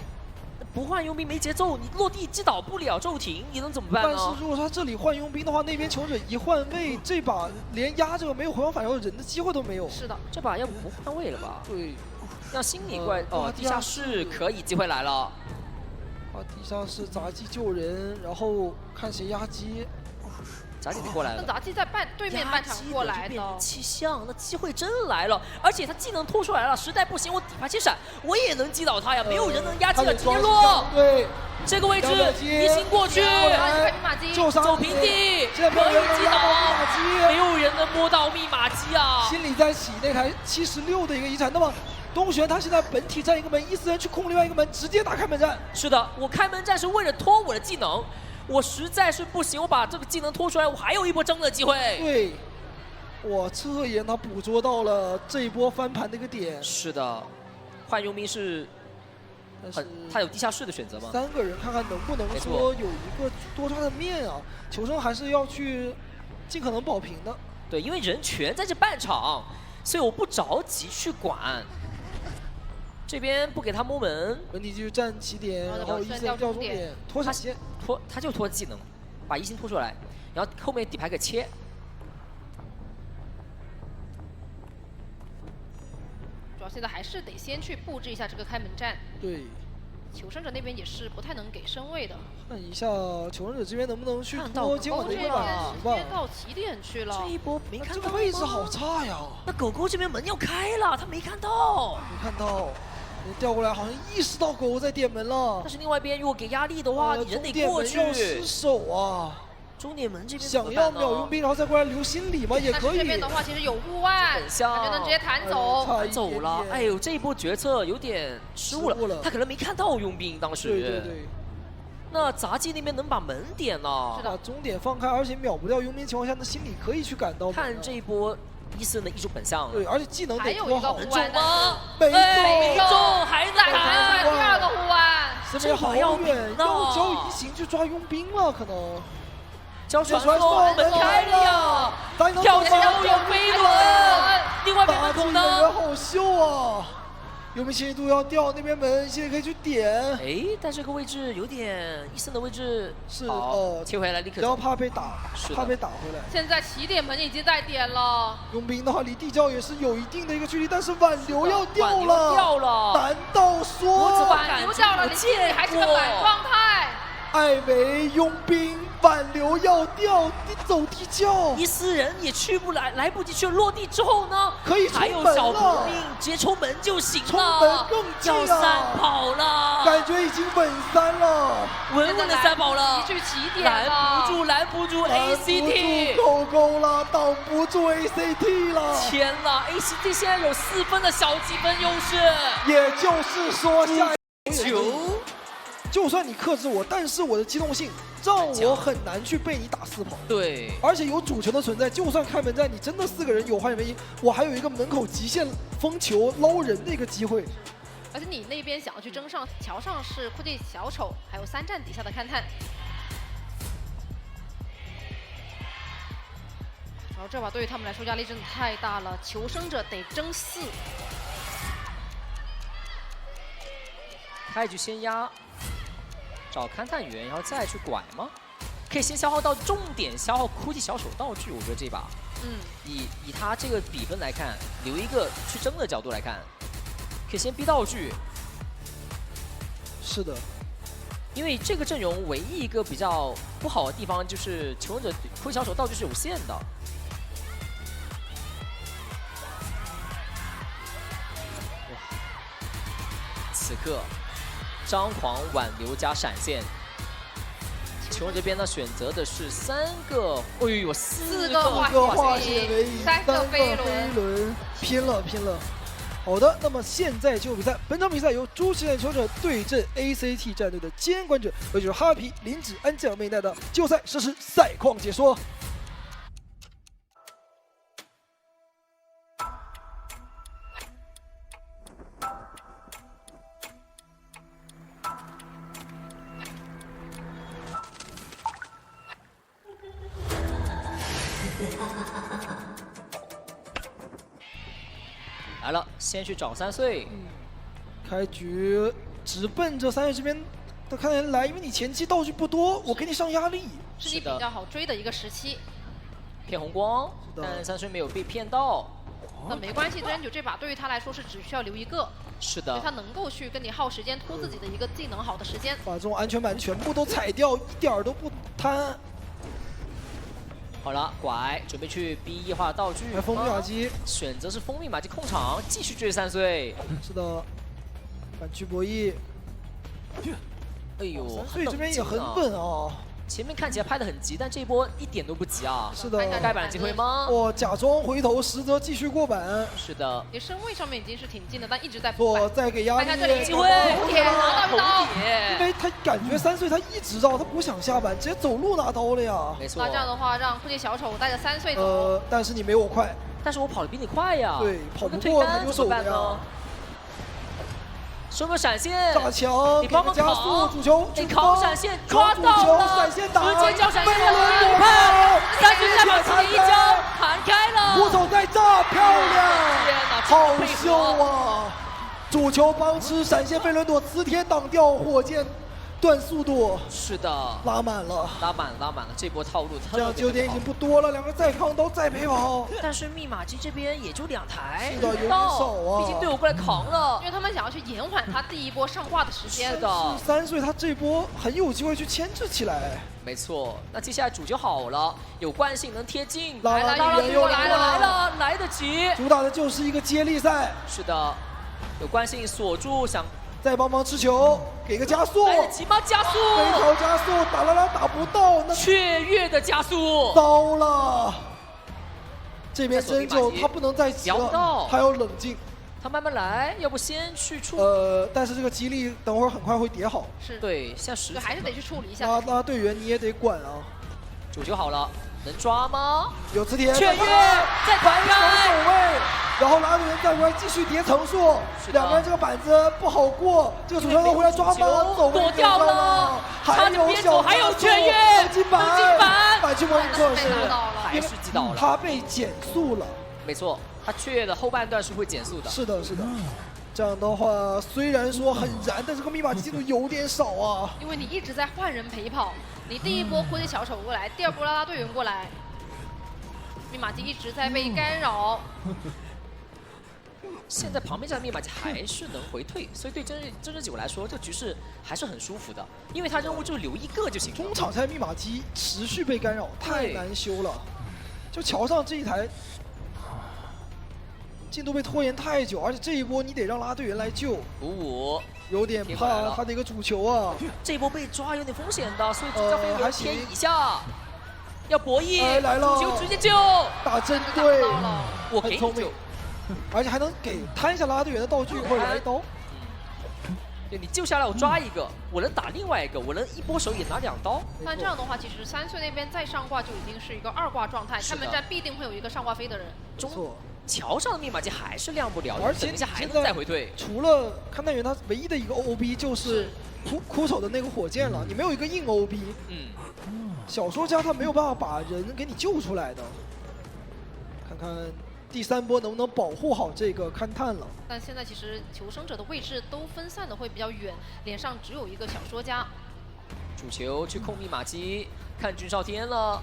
不换佣兵没节奏，你落地击倒不了骤停，你能怎么办呢？但是如果他这里换佣兵的话，那边求者一换位，这把连压这个没有回防反摇人的机会都没有。是的，这把要不换位了吧？对，让心理怪地下室可以，机会来了。地下室杂技救人，然后看谁压机。杂技过来了，那杂技在对面半场过来的，气象，那机会真来了，而且他技能拖出来了，实在不行我底牌切闪，我也能击倒他呀，没有人能压机了，直接落。对，这个位置移形过去，走平地，可以击倒，没有人能摸到密码机啊。心里在洗那台76的一个遗产，那么东玄他现在本体占一个门，14人去控另外一个门，直接打开门战。是的，我开门战是为了拖我的技能。我实在是不行，我把这个技能拖出来，我还有一波争的机会。对，哇，侧眼他捕捉到了这一波翻盘的一个点。是的，换佣兵是，他有地下室的选择吗？3个人看看能不能说有一个多抓的面啊？求生还是要去尽可能保平的。对，因为人全在这半场，所以我不着急去管。这边不给他摸门，本体继续站起点，然后1线掉终点，拖闪现，他就拖技能，把1星拖出来，然后后面底牌给切。主要现在还是得先去布置一下这个开门战。对，求生者那边也是不太能给身位的。看一下求生者这边能不能去拖监管的一个板直接到起点去了。这一波没看到，这个位置好差呀。那狗狗这边门要开了，他没看到。没看到。调过来，好像意识到狗狗在点门了。但是另外一边如果给压力的话，你人得过去。要失手啊！终点门这边想要秒佣兵，然后再过来留心理嘛，也可以。但是这边的话其实有护腕，感觉能直接弹走。弹走了，哎呦，这一波决策有点失误了，他可能没看到佣兵当时。对。那杂技那边能把门点了，把终点放开，而且秒不掉佣兵情况下，那心里可以去赶到。看这一波伊森的一手本相，对，而且技能得多好，能中吗？没中，还在弹第二个护腕，这边好远，要交移形去抓佣兵了，可能。交传送门开了呀！跳起来有飞轮，另外边门口呢？好秀啊！佣兵信任度要掉，那边门现在可以去点。哎，但这个位置有点伊森的位置是切回来立刻。然后怕被打，怕被打回来。现在起点门已经在点了。佣兵的话离地窖也是有一定的一个距离，但是挽留要掉了。难道说挽留掉了？你心里还是个满状态。艾维佣兵挽留要掉，走地窖。伊斯人也去不来不及去，落地之后呢？可以还有小革命，直接冲门就行了。冲门更近了，要3跑了，感觉已经稳3了，稳稳的3跑了。去起点了，拦不住 ACT， 够了，挡不住 ACT 了。天哪 ，ACT 现在有4分的小积分优势，也就是说下9。就算你克制我，但是我的机动性让我很难去被你打4跑。对，而且有主球的存在，就算开门战，你真的4个人有话也没赢，我还有一个门口极限封球捞人的一个机会。而且你那边想要去争上，桥上是估计小丑，还有3站底下的勘探。然后这把对于他们来说压力真的太大了，求生者得争4。开局先压。找勘探员，然后再去拐吗？可以先消耗到重点消耗哭泣小手道具，我觉得这把，以他这个比分来看，留一个去争的角度来看，可以先逼道具。是的，因为这个阵容唯一一个比较不好的地方就是求生者哭泣小手道具是有限的。此刻。张狂挽留加闪现，球这边呢选择的是3个，哎呦，4个化解为夷，3个飞轮，拼了！好的，那么现在进入比赛，本场比赛由朱奇蛋球者对阵 ACT 战队的监管者，也就是哈皮、林芷安酱妹带的季后赛实时赛况解说。来了，先去找3岁。开局直奔着3岁这边的看人来，因为你前期道具不多，我给你上压力，是你比较好追的一个时期。骗红光，但3岁没有被骗到。那没关系，真九这把对于他来说是只需要留一个。是的，他能够去跟你耗时间，拖自己的一个技能好的时间。把这种安全板全部都踩掉，一点都不贪。好了，拐准备去逼异化道具，封密码机，选择是封密码机控场，继续追3岁。是的，反区博弈。哎呦，3岁这边也很稳啊。前面看起来拍得很急，但这一波一点都不急啊。是的，盖板机会吗？哇，假装回头，实则继续过板。是的，你身位上面已经是挺近的，但一直在补板。再给压力。看这里机会，拿到，因为他感觉3岁他一直绕，他不想下板，直接走路拿刀了呀。没错。那这样的话，让酷劲小丑带着3岁走。但是你没我快。但是我跑得比你快呀。对，跑不过他就手的呀。收个闪现，大强，你帮忙加速，主球，你扛闪现抓到了，闪现打，直接交闪现了，3岁再把自己一交弹开了，护手在炸，漂亮，好秀啊！主球帮吃闪现飞轮朵，磁铁挡掉火箭。断速度，是的，拉满了，拉满了，这波套路这样9点已经不多了，2个再扛刀再陪跑。但是密码机这边也就2台，是的，有点少啊，毕竟队友过来扛了，因为他们想要去延缓他第一波上挂的时间。是的，3岁他这波很有机会去牵制起来。没错，那接下来主就好了，有惯性能贴近，来了，来得及，主打的就是一个接力赛。是的，有惯性锁住想。再帮忙持球，给个加速，来得及吗？加速，飞逃加速，打了来打不到，那雀跃的加速，糟了。这边针灸他不能再急摇不到了，他要冷静。他慢慢来，要不先去处。但是这个激励等会儿很快会叠好。是，对，现在10就还是得去处理一下。拉队员你也得管啊。主球好了，能抓吗？有磁铁，雀跃，再反手开，走位，然后拉队员再过来继续叠层数，两个人这个板子不好过，这个主球能回来抓吗？走躲掉了，还有小，还有雀跃，金板，反击模拟测试，还是击倒了，他被减速了。没错，他雀跃的后半段是会减速的。是的，是的。这样的话，虽然说很燃，但这个密码机进度有点少啊。因为你一直在换人陪跑，你第一波哭泣小丑过来，第二波拉队员过来，密码机一直在被干扰。现在旁边这个密码机还是能回退，所以对真人9来说，这个局势还是很舒服的，因为他任务就留一个就行了。中场赛密码机持续被干扰，太难修了。就桥上这一台进度被拖延太久，而且这一波你得让拉队员来救。55，有点怕他的一个主球啊。这一波被抓有点风险的，所以这飞轮偏一下，要博弈。来了，主球直接救，打针对，我给你救，而且还能给摊下拉队员的道具或者来刀。对你救下来，我抓一个，我能打另外一个，我能一波手也拿2刀。但这样的话，其实3岁那边再上挂就已经是一个2挂状态，开门战必定会有一个上挂飞的人。没错。桥上的密码机还是亮不了，而且等一下还能再回退。除了勘探员，他唯一的一个 OB 就是枯手的那个火箭了，你没有一个硬 OB。小说家他没有办法把人给你救出来的。看看第3波能不能保护好这个勘探了。但现在其实求生者的位置都分散的会比较远，脸上只有一个小说家。主球去控密码机，看军少天了。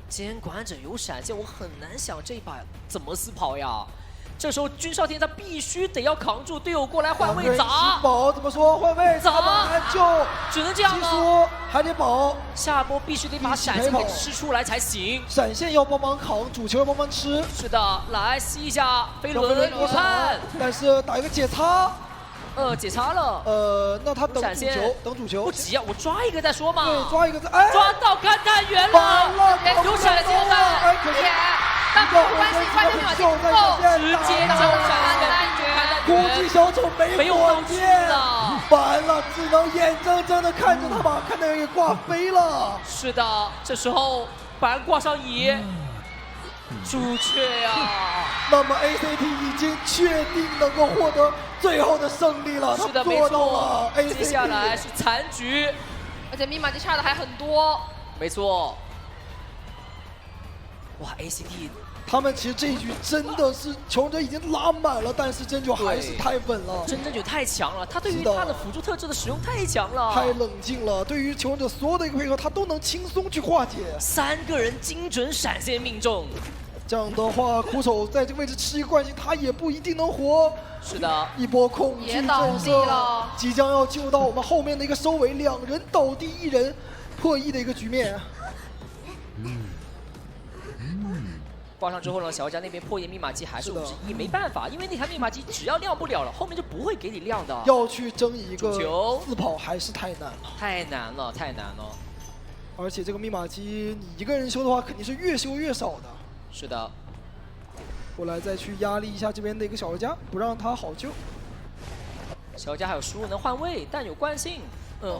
监管者有闪现，我很难想这一把怎么死跑呀。这时候军少天他必须得要扛住队友过来换位砸。保怎么说？换位砸救，只能这样了。说还得保，下波必须得把闪现给吃出来才行。闪现要帮忙扛，主球要帮忙吃。是的，来吸一下飞轮我看，但是打一个解擦。解擦了。那他等主球，等主球。不急啊，我抓一个再说嘛。对，抓一个再。哎，抓到勘探员了，有闪现了。哎，可是但没有关系，关键没有直接交闪现。估计小丑没火箭了，完了，只能眼睁睁的看着他把勘探员给挂飞了。是的，这时候把人挂上椅。朱雀呀！那么 ACT 已经确定能够获得最后的胜利了，是的，做到了。接下来是残局，而且密码机差的还很多。没错。哇 ，ACT 他们其实这一局真的是求生者已经拉满了，但是真九还是太稳了。真九太强了，他对于他的辅助特质的使用太强了，太冷静了。对于求生者所有的一个配合，他都能轻松去化解。3个人精准闪现命中。这样的话，苦手在这个位置吃一个惯性，他也不一定能活。是的，一波恐惧震慑，即将要救到我们后面的一个收尾，2人倒地，1人破1的一个局面。挂上之后呢，小家那边破译密码机还是51，没办法，因为那台密码机只要亮不了了，后面就不会给你亮的。要去争一个球4跑还是太难了，太难了，太难了。而且这个密码机你一个人修的话，肯定是越修越少的。是的。过来再去压力一下这边的一个小家，不让他好救。小家还有输入能换位，但有惯性，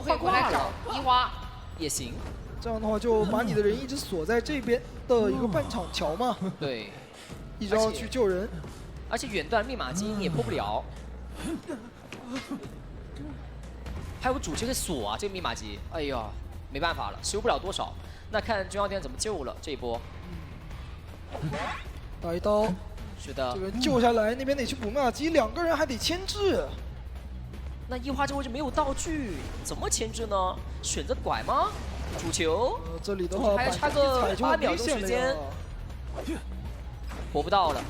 换挂了，一花也行。这样的话就把你的人一直锁在这边的一个半场桥嘛。对，一直要去救人，而且远段密码机你也破不了。还有主角可以锁啊，这个密码机，哎呀，没办法了，修不了多少。那看军校店怎么救了这一波。打一刀，是的，这个人救下来，那边得去补密码机，2个人还得牵制。那一花这位置没有道具，怎么牵制呢？选择拐吗？主球，这里的话还差个8秒钟时间，搏不到了。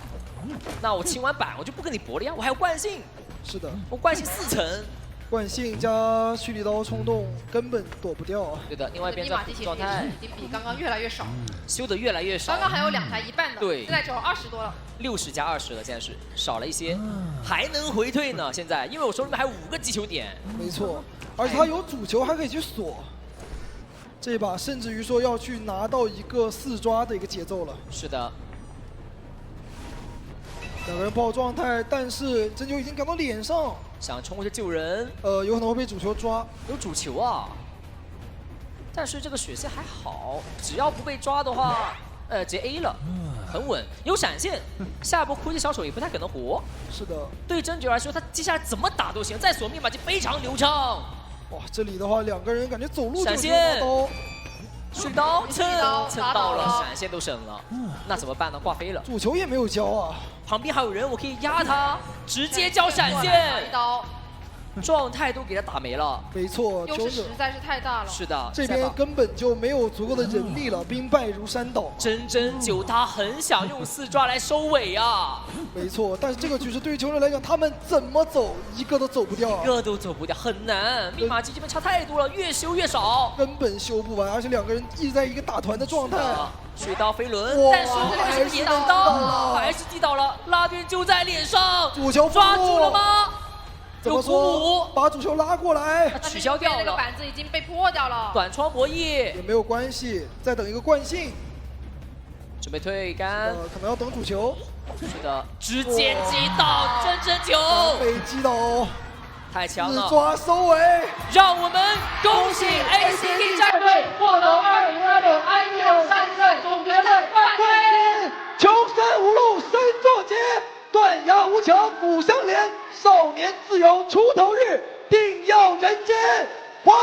那我清完板，我就不跟你搏了呀，我还有惯性。是的，我惯性4层，惯性加蓄力刀冲动根本躲不掉啊。对的，另外一边密在码机其实也状态是已经比刚刚越来越少，修的越来越少刚，刚还有2台一半的，对现在只有20多了。 60加20了，现在是少了一些，还能回退呢。现在，因为我手里面还有5个击球点，没错，而且他有主球还可以去锁。这一把甚至于说要去拿到一个4抓的一个节奏了。是的，两个人爆状态，但是针灸已经赶到脸上，想冲过去救人，有可能会被主球抓。有主球啊，但是这个血线还好，只要不被抓的话，直接 A 了，很稳，有闪现，下一波哭泣小手也不太可能活。是的，对针灸来说，他接下来怎么打都行，再锁密码机非常流畅。哇，这里的话两个人感觉走路就闪是现拿刀，水刀蹭刀蹭到了，打倒了闪现都省了，那怎么办呢？挂飞了，主球也没有交啊。旁边还有人，我可以压他，直接交闪打一现，刀，状态都给他打没了。没错，优求者势实在是太大了。是的，这赛马边根本就没有足够的人力了，兵败如山倒。真真九他很想用4抓来收尾啊，没错，但是这个局势对于球者来讲，他们怎么走一个都走不掉啊一，个都走不掉，很难。密码机这边差太多了，越修越少。根本修不完，而且两个人一直在一个打团的状态。水刀飞轮，哇但是还是也能刀，还是击倒了，拉边就在脸上，主球抓住了吗？怎么有鼓说？舞，把主球拉过来但是取消掉那个了。板子已经被破掉了。短窗博弈，也没有关系，再等一个惯性，准备退杆，可能要等主球。是的，直接击倒真真九，被击倒，太强了！自抓收尾。让我们恭喜 ACT 战队获得2026 IEL 3赛总决赛半决。穷山无路深作节，断崖无桥骨相连。少年自有出头日，定要人间欢